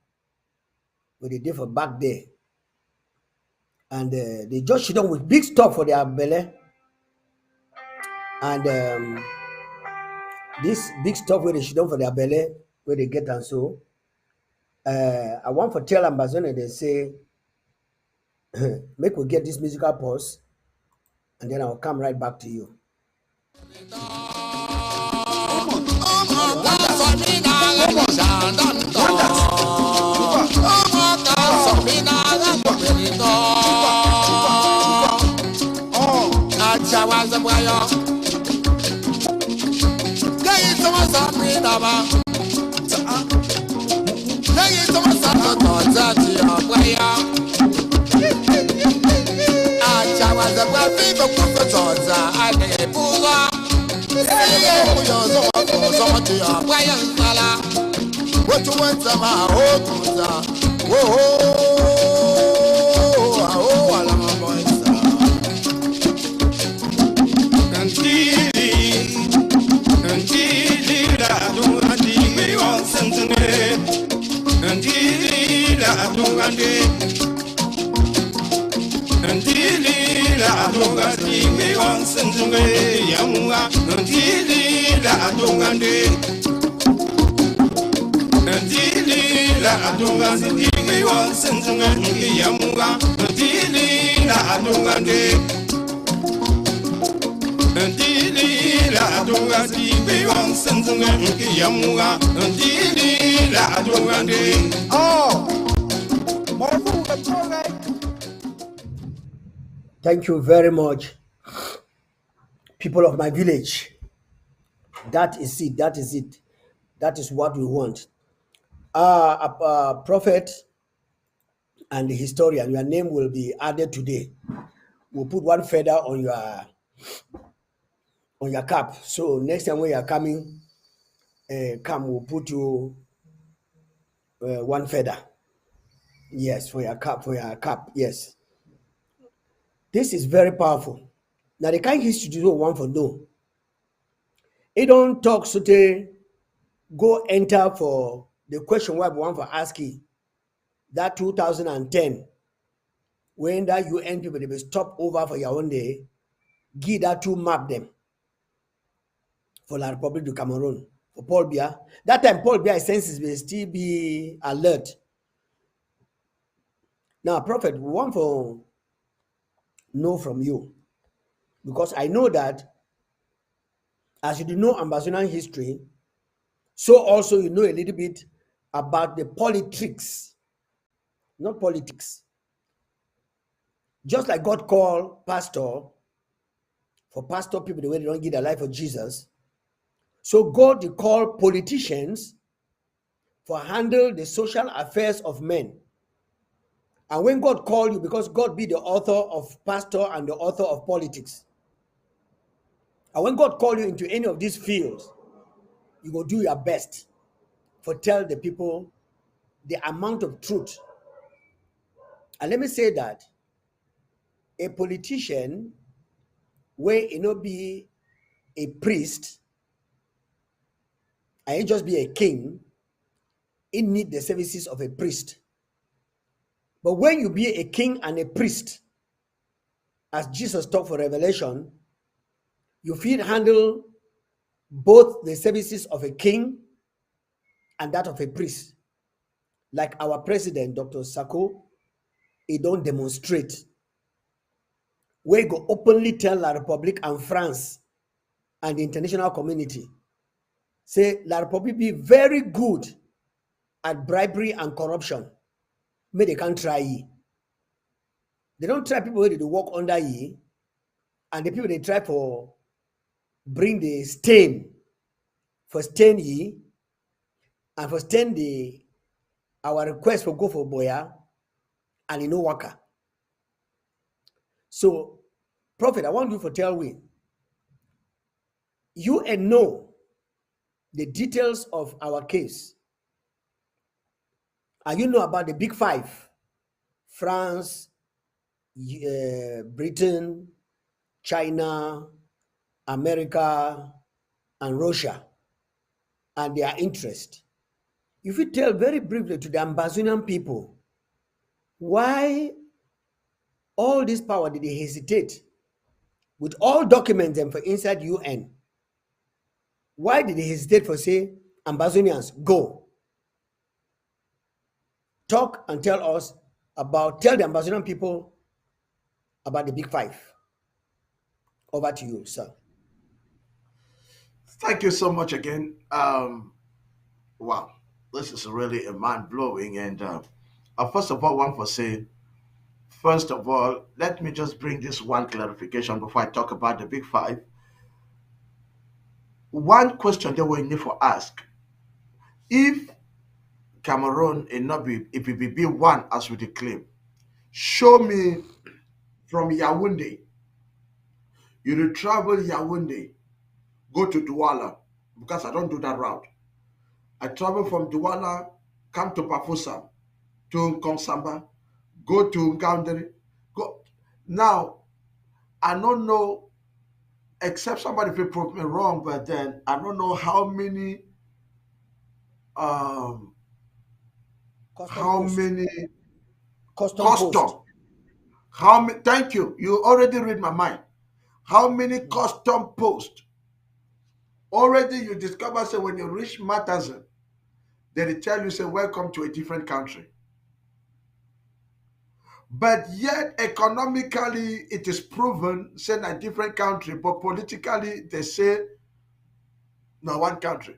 what they did for back there. And they just sit down with big stuff for their belly. And this big stuff where they sit down for their belly, where they get and so. I want to tell Amazon they say, make we get this musical pause, and then I'll come right back to you. What you want some whoa, I'm a boy, Thank you very much, people of my village. That is it. That is it. That is what we want. Prophet and the historian, your name will be added today. We'll put one feather on your cap. So next time when you are coming, we'll put you one feather. Yes, for your cap. Yes. This is very powerful. Now the kind history you don't want for no. It don't talk so they go enter for the question why we want for asking that 2010 when that UN people they will stop over for your own day, give that two map them for the Republic of Cameroon for Paul Biya. That time Paul Biya senses will still be alert. Now, Prophet, we want to know from you because I know that as you do know Ambazonian history, so also you know a little bit about the politics, not politics. Just like God called pastor, for pastor people, the way they don't give their life for Jesus. So God they call politicians for handle the social affairs of men. And when God called you, because God be the author of pastor and the author of politics. And when God called you into any of these fields, you go do your best for tell the people the amount of truth. And let me say that a politician, where you know be a priest, and just be a king, it need the services of a priest. But when you be a king and a priest, as Jesus taught for Revelation, you feel handle both the services of a king and that of a priest. Like our president, Dr. Sako, he don't demonstrate. We go openly tell La Republique and France and the international community, say La Republique be very good at bribery and corruption. May they can't try ye. They don't try people where they work under ye, and the people they try for bring the stain for stain ye and for stain the our request for go for boya and no waka. So, Prophet, I want you to tell me, you and know the details of our case. And you know about the big five: France, Britain, China, America, and Russia, and their interest. If you tell very briefly to the Ambazonian people, why all this power did they hesitate with all documents and for inside UN? Why did they hesitate for say, Ambazonians, go? Talk and tell us about, tell the Ambazonian people about the big five. Over to you, sir. Thank you so much again. Wow, this is really a mind blowing. And first of all, one for say First of all, let me just bring this one clarification before I talk about the big five. One question that we need to ask: if Cameroon is not be, if it be one as we declare, show me from Yaoundé. You will travel Yaoundé, go to Douala, because I don't do that route. I travel from Douala, come to Pafusa, to Nkonsamba, go to Ngaundere, go. Now, I don't know, except somebody will prove me wrong, but then I don't know um, Custom how post. many Custom post. custom, how many, thank you, you already read my mind. How many custom posts already you discover, say, when you reach Matazan, they tell you, say, welcome to a different country. But yet, economically, it is proven, say, a different country, but politically, they say, no, one country.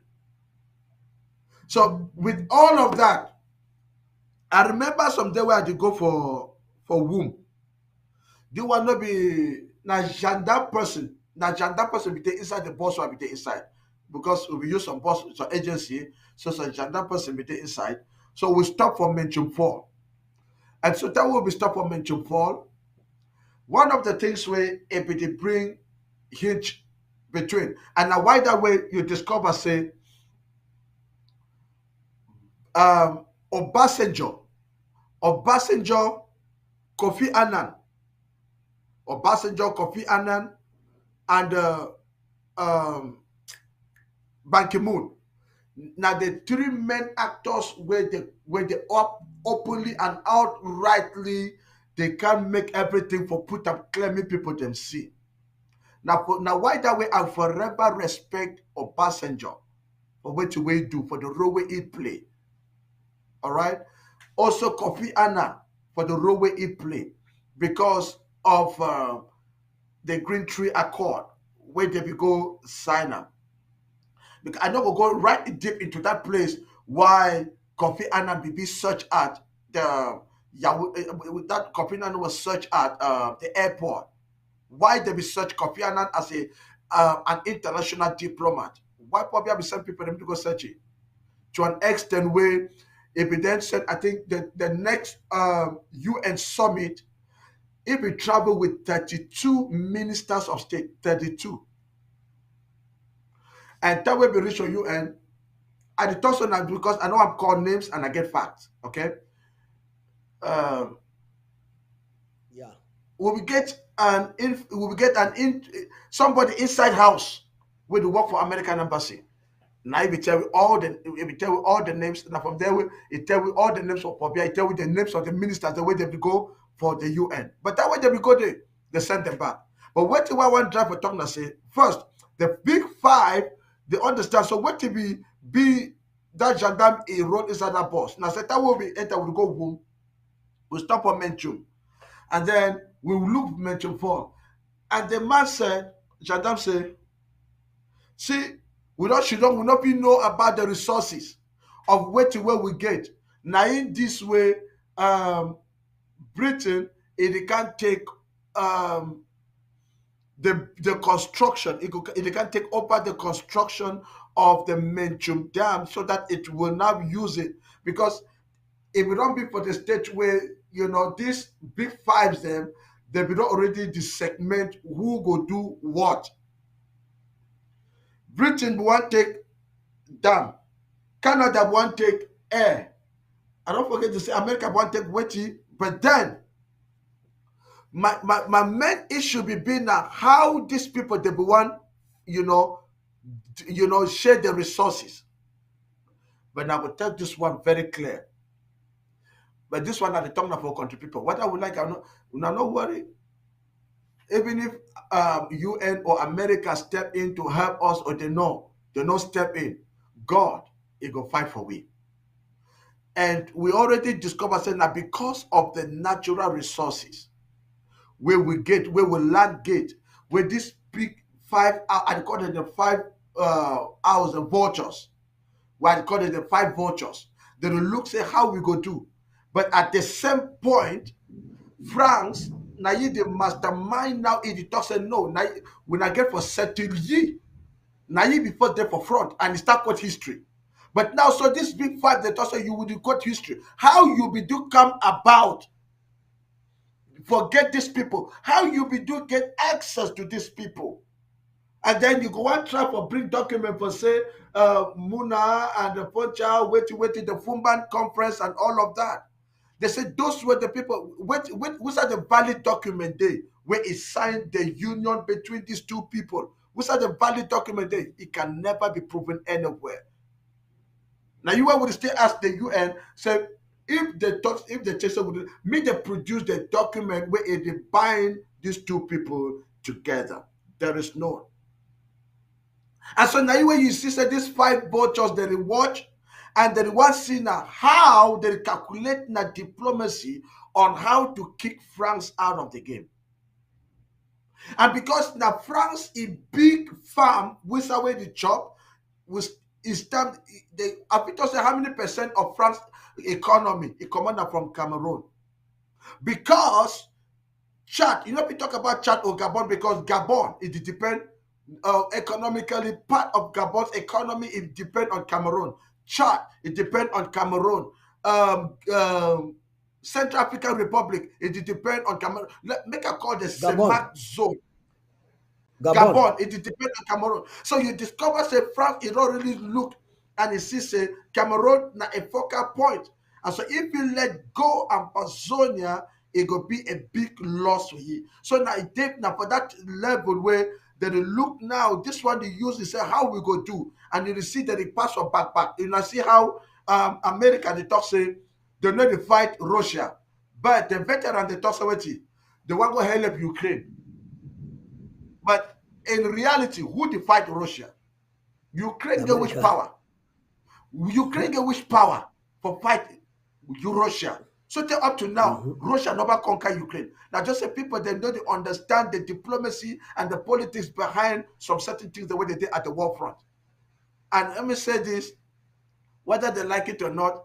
So, with all of that, I remember some day where I had to go for womb. Do want to be na gendarme person? Na gendarme person be the inside the bus or be the inside? Because we use some bus, some agency, so some gendarme person be the inside. So we stop for Mention Fall. And so that will be stop for Mention Fall. One of the things where if it bring hitch between, and now why that way you discover, say, Obasanjo, Obasanjo, Kofi Annan, Obasanjo, Kofi Annan, and Ban Ki-moon. Now the three main actors where they openly and outrightly they can make everything for put up claiming people them see. Now why that way I forever respect Obasanjo for what we do for the role where he play. All right. Also Kofi Annan for the role where he play because of the Green Tree Accord where they will go sign up. Because I know we'll go right deep into that place why Kofi Annan be search at the that Kofi Annan was search at the airport. Why they be search Kofi Annan as a an international diplomat? Why probably be send people them to go search it to an extent where if he then said I think the next UN summit if we travel with 32 ministers of state 32 and that will be reach on UN. I did also now because I know I'm called names and I get facts. Okay. Um, Yeah. we will get somebody inside house will work for American embassy. Now if you tell you all the if you tell you all the names, now from there it tell you all the names of Popia, it tell you the names of the ministers, the way they will go for the UN. But that way they will go there, they send them back. But what do I want driver talking to say? First, the big five, they understand. So what to be that gendarme a role inside that bus. Now say that will be enter, will go home, we'll stop on Menchum. And then we will look Menchum for. And the man said, gendarme said, see, we will not be know about the resources of where to where we get. Now in this way, Britain, it can take the construction, it can take over the construction of the Menchum Dam so that it will not use it. Because if it don't be for the stage where, these big fives them, they will not already the segment who go do what. Britain want take dam, Canada want take air. I don't forget to say America want take wetty, but then my main issue be being now how these people they be want, share the resources. But I will tell this one very clear. But this one at the tongue of our country people. What I would like, I'm not worry. Even if UN or America step in to help us or they not step in, God, He go fight for we. And we already discovered saying that because of the natural resources where we land get, where this big five, I call it the 5 hours of vultures, where I call it the 5 vultures, they will look say how we go do. But at the same point, France, now you the mastermind now in the talk say no, now when I get for settle ye, now you before there for front and start quote history. But now so this big five they talk say you will quote history. How you be do come about forget these people? How you be do get access to these people? And then you go one try for bring document for say Muna and the Poncha, wait the Fumban conference and all of that. They said those were the people. Which are the valid document they where it signed the union between these two people? Which are the valid document they? It can never be proven anywhere. Now you would still ask the UN, say if the chancellor would me they produce the document where it bind these two people together. There is none. And so now when you see say these five vultures they watch and they want see now how they calculate na diplomacy on how to kick France out of the game. And because now France a big farm with away the chop was is time they have to say how many percent of France economy it commander from Cameroon. Because Chad, you know we talk about Chad or Gabon because Gabon it depend economically part of Gabon's economy it depend on Cameroon. Chad it depend on Cameroon. Um, um, Central African Republic it depend on Cameroon. Make a call the Gabon. Semak zone. Gabon. Gabon, it depends on Cameroon. So you discover say France, it don't really look and it sees say Cameroon na a focal point. And so if you let go Amazonia, it will be a big loss for you. So now it take now for that level where they look now, this one they use they say how we go do, and you see that it pass for back. You know, see how America they talk say they know they fight Russia, but the veteran they talk say they want to help Ukraine. But in reality, who they fight Russia? Ukraine get which America. power? Ukraine get which power for fighting Russia? So till up to now, Russia never conquer Ukraine. Now just say people they know they understand the diplomacy and the politics behind some certain things the way they did at the war front. And let me say this, whether they like it or not,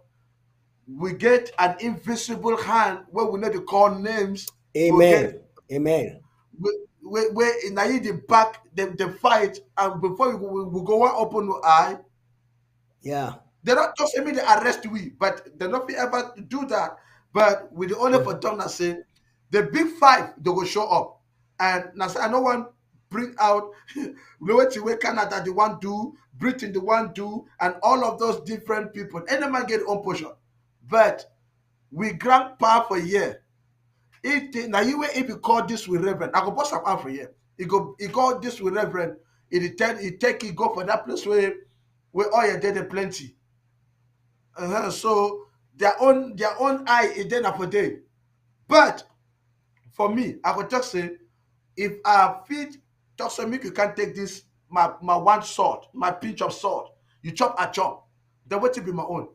we get an invisible hand where we need to call names. We get Amen. where in the back the fight and before we go one open eye. Yeah. They don't just immediately arrest we, but they not be able to do that. But with the only for Tom that say the big five they will show up. And now say I no one bring out where Canada the one do, Britain the one do, and all of those different people. Any man get own portion. But we grant power for a year. Now you if you call this with reverend, I go bust some out for you. He call this with reverend. It take it go for that place where all your dead plenty. So their own eye is then for day. But for me, I would just say if I feed just make you can't take this my one sword, my pinch of sword. You chop I chop. Then what will be my own?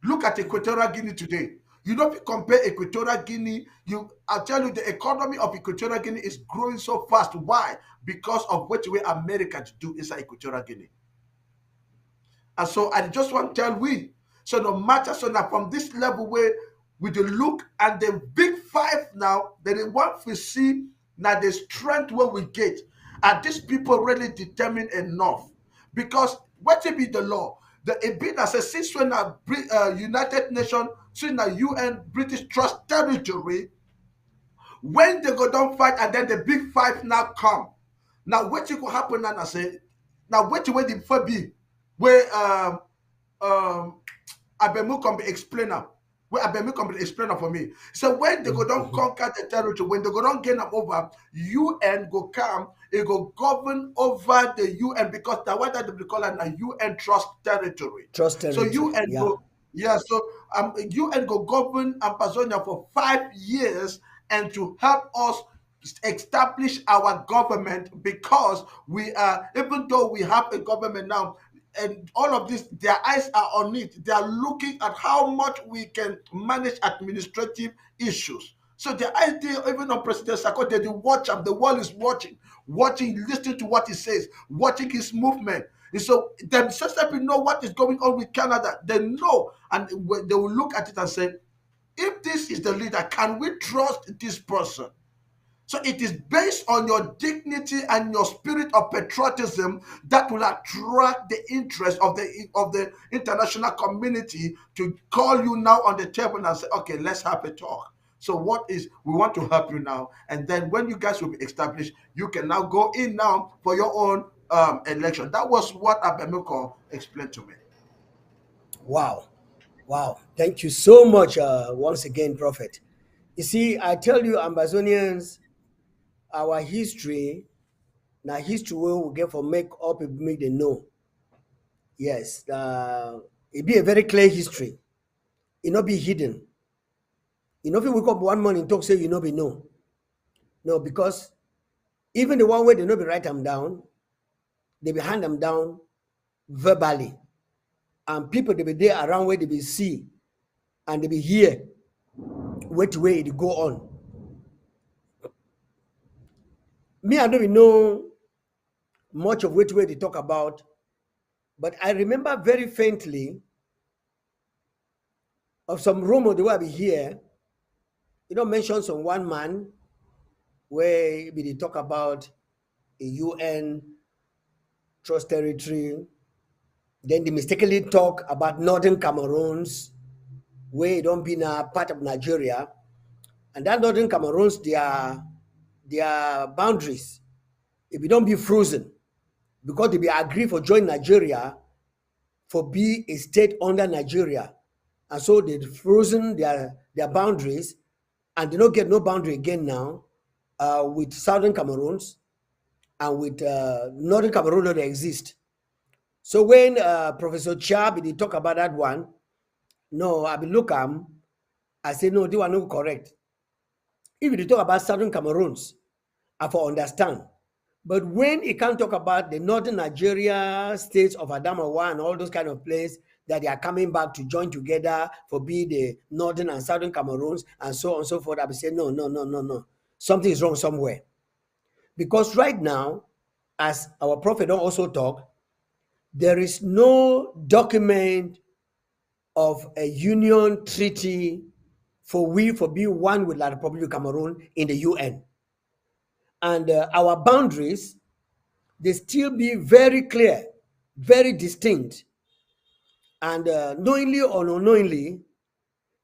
Look at Equatorial Guinea today. You don't compare Equatorial Guinea. I tell you, the economy of Equatorial Guinea is growing so fast. Why? Because of what way America to do inside Equatorial Guinea. And so I just want to tell we. So no matter so now from this level where with the look and the big five now, that they want to see now the strength where we get. Are these people really determined enough? Because what will be the law? It been as a since when United Nations, since the UN British Trust territory, when they go down fight and then the big five now come. Now what will happen and I say, now what will the first be where Abemu can be explainer. Where Abemu can be explainer for me. So when they go down conquer the territory, when they go down gain them over, UN go come, it go govern over the UN because the what that they call it a UN trust territory. Trust territory. So UN yeah. go so UN go govern Amazonia for 5 years and to help us establish our government because we are even though we have a government now and all of this, their eyes are on it. They are looking at how much we can manage administrative issues. So the idea, even on President Sarkozy, they watch him. The world is watching, listening to what he says, watching his movement. And so themselves people know what is going on with Canada. They know, and they will look at it and say, if this is the leader, can we trust this person? So it is based on your dignity and your spirit of patriotism that will attract the interest of the international community to call you now on the table and say, okay, let's have a talk. So what is we want to help you now, and then when you guys will be established, you can now go in now for your own election. That was what Abemiko explained to me. Wow. Wow. Thank you so much once again, Prophet. You see, I tell you, Amazonians, our history, now history we will get for make up people make they know. Yes. It be a very clear history. It not be hidden. You know, if you wake up one morning talk say you know be no. No, because even the one way they know be write them down, they be hand them down verbally. And people they be there around where they be see and they be hear which way it go on. Me, I don't even know much of which way they talk about, but I remember very faintly of some rumor the way I be here. You know, mention some one man where they talk about a UN trust territory. Then they mistakenly talk about northern Cameroons, where it don't be a part of Nigeria. And that northern Cameroons, their boundaries, if it don't be frozen, because they be agree for join Nigeria for be a state under Nigeria. And so they frozen their boundaries and they don't get no boundary again now with southern Cameroons and with northern Cameroon that they exist. So when Professor Chab they talk about that one, no, I be look I say no, they were not correct. If you talk about southern Cameroons, I for understand. But when he can talk about the northern Nigeria states of Adamawa and all those kind of places that they are coming back to join together for be the northern and southern Cameroons and so on and so forth, I will say no, no, no, no, no. Something is wrong somewhere. Because right now, as our prophet don't also talk, there is no document of a union treaty for we for being one with the Republic of Cameroon in the UN. And our boundaries, they still be very clear, very distinct. And knowingly or unknowingly,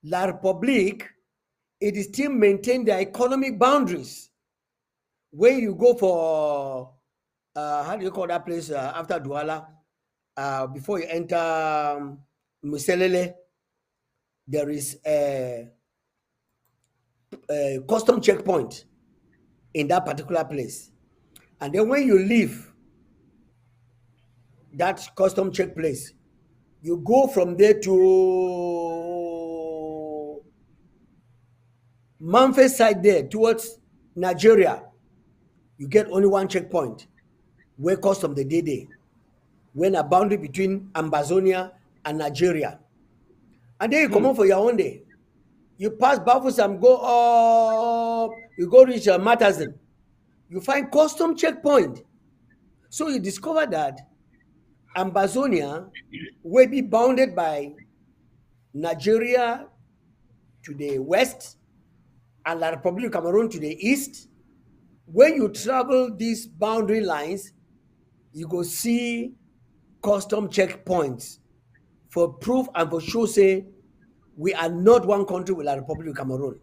La Republique, it is still maintain their economic boundaries. When you go for, how do you call that place after Douala? Before you enter Muselele, there is a custom checkpoint in that particular place. And then when you leave that custom check place, you go from there to Memphis side there towards Nigeria. You get only one checkpoint where custom the day when a boundary between Ambazonia and Nigeria. And then you come on for your own day. You pass Bafusam, go up, you go reach Matazin. You find custom checkpoint. So you discover that Ambazonia will be bounded by Nigeria to the west and La Republic of Cameroon to the east. When you travel these boundary lines, you go see custom checkpoints for proof and for show say we are not one country with La Republic of Cameroon.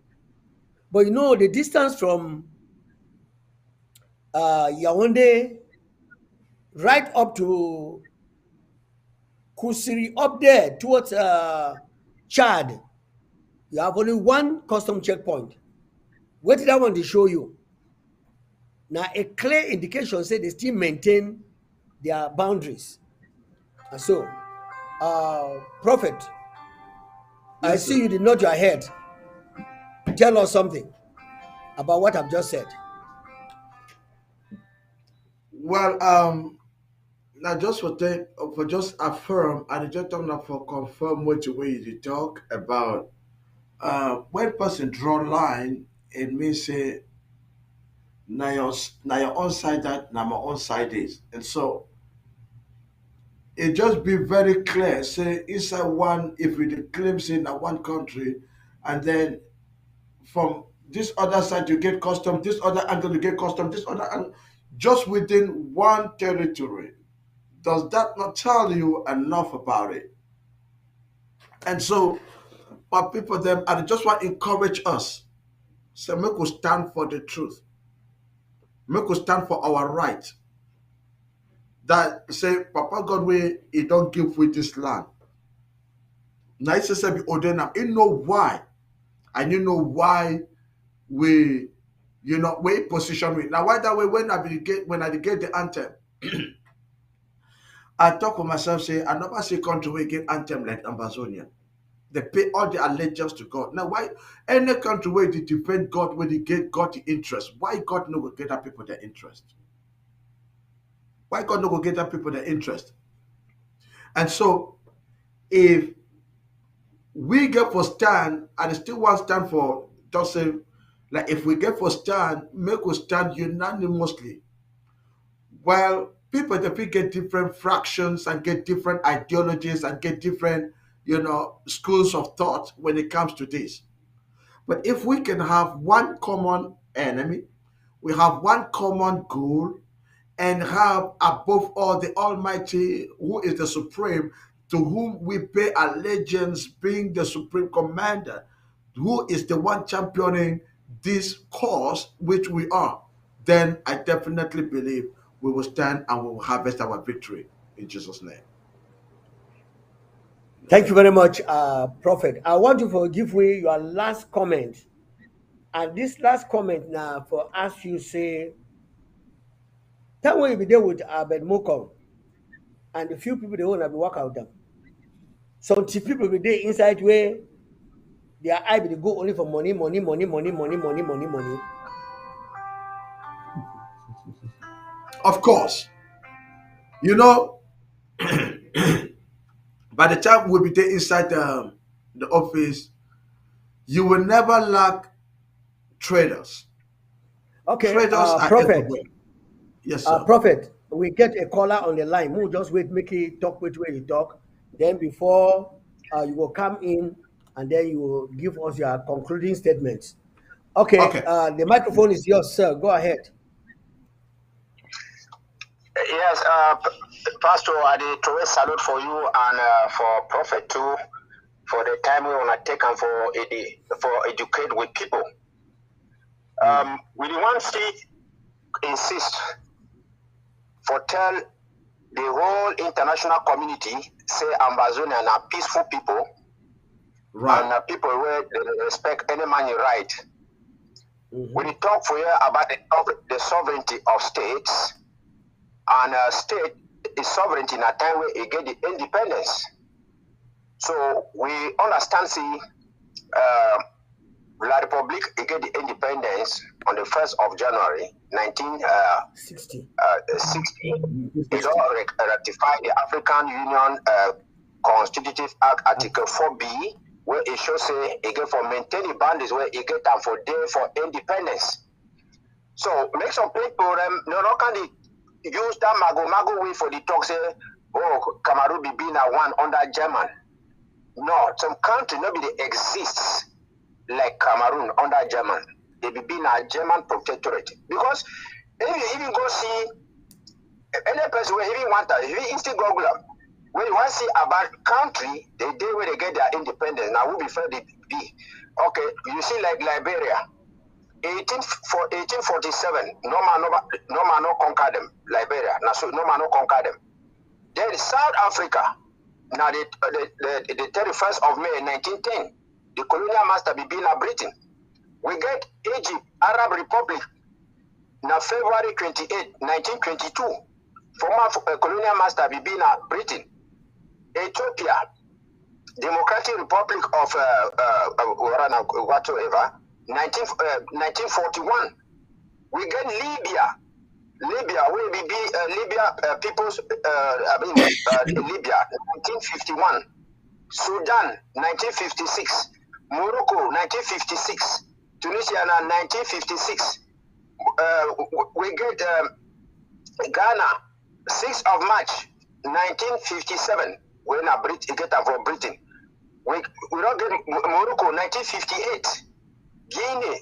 But you know the distance from Yaoundé right up to Kusiri, up there towards Chad, you have only one custom checkpoint. What did I want to show you? Now, a clear indication say they still maintain their boundaries. And so, Prophet, I Yes, see sir. you did nod your head. Tell us something about what I've just said. Well, now just for just affirm and just talking for confirm what the way you talk about when person draw line, it means say na your own side that na my own side is. And so it just be very clear. Say inside one, if we dey claim say na one country, and then from this other side you get custom, this other angle you get custom, this other angle, just within one territory. Does that not tell you enough about it? And so, my people, them, I just want to encourage us. So make us stand for the truth. Make us stand for our right. That say, Papa God, we he don't give with this land. Now it's just be ordained. You know why, and you know why we, we position we now. Why that way? When I get the anthem, I talk with myself. Say I never see country we get anthem like Ambazonia. They pay all the allegiance to God. Now, why any country where they defend God, where they get God the interest, why God no go get that people their interest? Why God no go get that people their interest? And so, if we get for stand, and still want stand for, just say, like if we get for stand, make us stand unanimously. While people that we get different fractions and get different ideologies and get different, schools of thought when it comes to this. But if we can have one common enemy, we have one common goal, and have above all the Almighty, who is the Supreme, to whom we pay allegiance, being the Supreme Commander, who is the one championing this cause which we are, then I definitely believe we will stand and we will harvest our victory in Jesus' name. Thank you very much, Prophet. I want to give way your last comment. And this last comment now for us, you say, that way be there with Abed Moko and a few people they want to be work out them. Some people be there inside where their eye be go only for money. Of course, by the time we'll be there inside the office, you will never lack traders. Okay, Traders are Prophet. everywhere. Yes, sir. Prophet, we get a caller on the line. We'll just wait, make it talk with where you talk. Then before you will come in and then you will give us your concluding statements. Okay, Okay. The microphone is yours, sir. Go ahead. Yes, Pastor, I did throw a salute for you and for Prophet too, for the time we want to take and for educate with people. We want to insist for tell the whole international community say Ambazonian are peaceful people, Right. and people where they respect any man right. When you talk for you about the sovereignty of states, and state is sovereignty in a time where it get the independence. So we understand see La Republic it get the independence on the 1st of January 1960. It all ratified the African Union Constitutive Act Article 4B, where it shows say it get for maintain the boundaries where it get time for day for independence. So make some people no can they use that mago way for the talk say, oh, Cameroon be being a one under German. No, some country nobody exists like Cameroon under German. They be being a German protectorate. Because if you even go see any person where even want to, if you instant Google them, when you want to see about country, the day where they get their independence, now we be fair they be. Okay, you see like Liberia. 1847, no man no conquer them. Liberia, no man no conquer them. Then South Africa, now the 31st of May 1910, the colonial master be being a Britain. We get Egypt, Arab Republic, now February 28, 1922, former colonial master be being a Britain. Ethiopia, Democratic Republic of whatsoever. 1941, we get Libya will be Libya people's Libya 1951, Sudan 1956, Morocco 1956, Tunisia 1956. We get Ghana 6th of March 1957 when a Brit get for Britain. We don't get Morocco 1958. Guinea,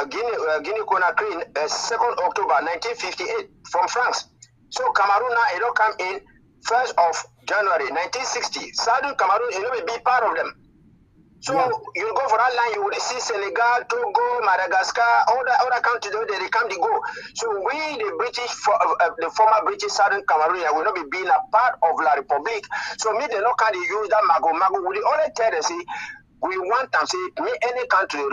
Guinea Conakry, 2nd October 1958 from France. So Cameroon now it don't come in 1st of January 1960. Southern Cameroon it will be part of them. So you go for that line, you will see Senegal, Togo, Madagascar, all the countries they come to go. So we, the British, the former British Southern Cameroon, will not be being a part of La Republique. So me, they not can use that mago. We only tell them say we want them say me any country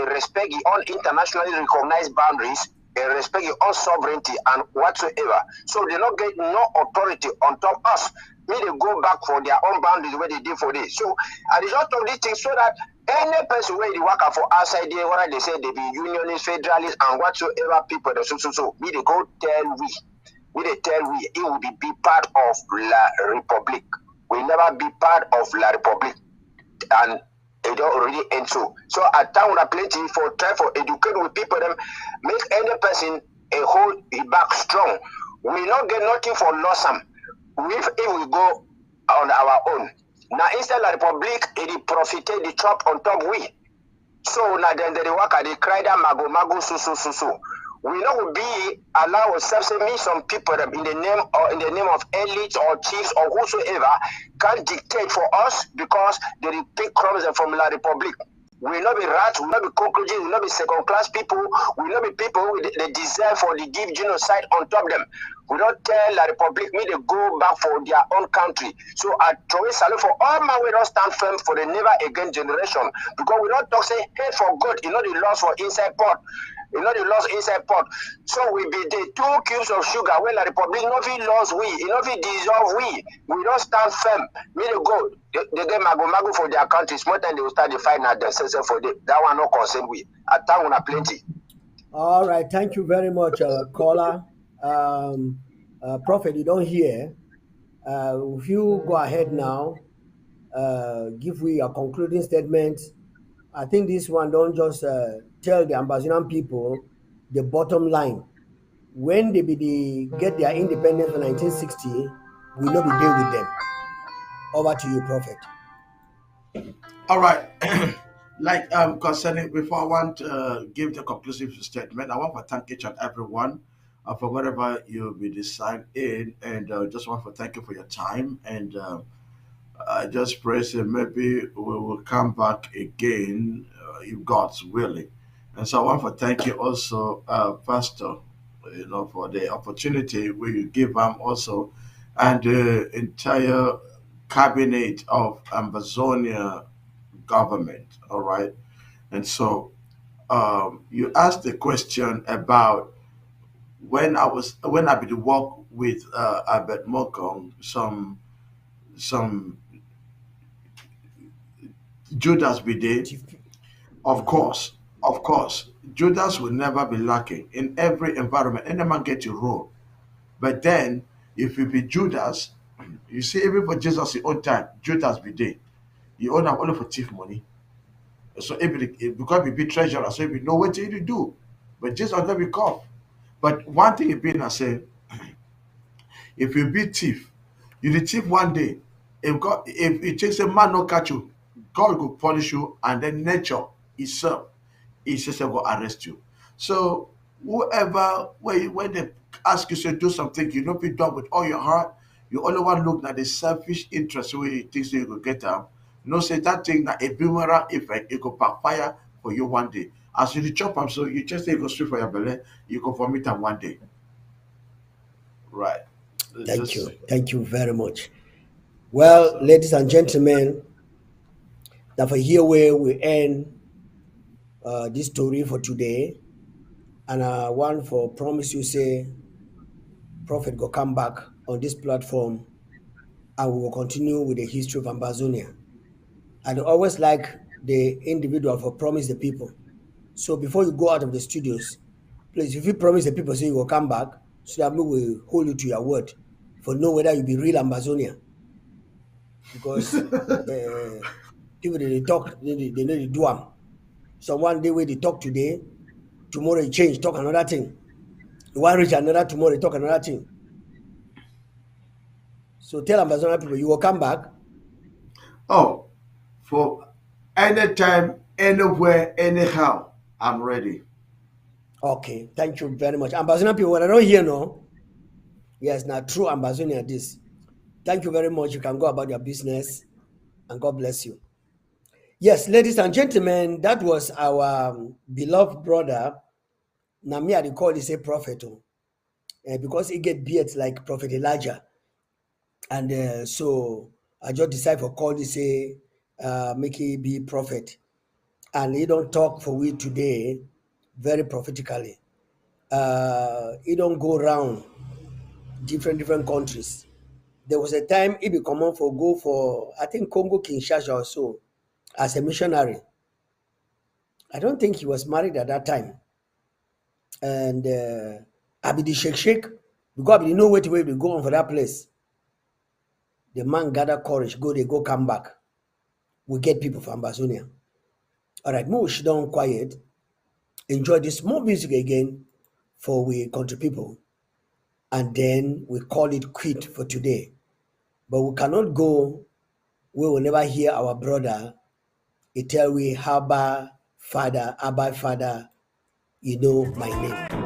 respect your own internationally recognized boundaries. Respect your own sovereignty and whatsoever. So they not get no authority on top us. Me they go back for their own boundaries where they did for this. So as a result of these things, so that any person where they work for outside there, what they say they be unionists, federalists, and whatsoever people they so me they go tell we they tell we it will be part of La Republique. We never be part of La Republique. And it don't already end so. So at time we plenty for try for educate with people them make any person a hold it back strong. We not get nothing for loss if we go on our own. Now instead of the Republic it profited the chop on top we. So now then they work at the cry that mago so. We know be allow ourselves to meet some people that in the name of elites or chiefs or whosoever can dictate for us because they take crumbs from La Republique. We will not be rats, we will not be cockroaches, we will not be second-class people, we will not be people who they deserve for the deep genocide on top of them. We don't tell La Republique me they go back for their own country. So I throw a salute for all my way don't stand firm for the never again generation. Because we don't talk say hey for God, you know the loss for inside pot. You know the loss inside pot. So we be the 2 cubes of sugar when La Republique nothing lost we, nothing dissolve we. We don't stand firm. Me they go. They get mago for their countries. More time they will start the fight now themselves for them. That one not concern we. At time we have plenty. All right, thank you very much, caller. Prophet, you don't hear. If you go ahead now, give we a concluding statement. I think this one don't just tell the Ambazonian people the bottom line. When they get their independence in 1960, we will not be there with them. Over to you, Prophet. All right. Like concerning before I want to give the conclusive statement, I want to thank each and everyone for whatever you'll be deciding, and just want to thank you for your time. And I just pray that maybe we will come back again if God's willing. And so I want to thank you also, Pastor, for the opportunity we give them also, and the entire cabinet of Amazonia government. All right. And so you asked the question about when I did work with Albert Mokong, some Judas be there. Of course, Judas will never be lacking in every environment. Any man get your role. But then if you be Judas, you see even for Jesus your own time, Judas be there. You own only for thief money. So because we be treasurer, so we know what to do. But Jesus will be caught. But one thing it been I say, if you be thief, you the thief one day. If it takes a man not catch you, God will punish you, and then nature itself is just going to arrest you. So whoever when they ask you to do something, you not be done with all your heart. You only want to look at the selfish interest where you think so you will get them. No say that thing that a boomerang effect, it could backfire for you one day. As you chop them, so you just say go straight for your belly, you go vomit them one day. Right. Thank you very much. Well, ladies and gentlemen, that for here where we end this story for today, and I want for promise you say, Prophet go come back on this platform, and we will continue with the history of Ambazonia. I'd always like the individual for promise the people. So before you go out of the studios, please, if you promise the people, say you will come back, so that we will hold you to your word, for know whether you be real Ambazonia. Because people they talk, they need to do them. So one day where they talk today, tomorrow they change, talk another thing. You want reach another tomorrow, they talk another thing. So tell Ambazonia people you will come back. Oh, for anytime, anywhere, anyhow. I'm ready. Okay, thank you very much. Ambassador people, what I don't hear no. Yes, now true ambassador this. Thank you very much. You can go about your business and God bless you. Yes, ladies and gentlemen, that was our beloved brother. Now me I dey call this a prophet because he get beards like Prophet Elijah. And so I just decided to call this make he be prophet. And he don't talk for we today very prophetically. He don't go around different countries. There was a time he be common for go for I think Congo Kinshasa or so as a missionary. I don't think he was married at that time. And I be the shake because I be know where to go on for that place. The man gather courage, they go come back. We get people from Amazonia. All right, move sit down quiet. Enjoy this more music again for we country people. And then we call it quit for today. But we cannot go, we will never hear our brother. He tell we Abba Father, you know my name.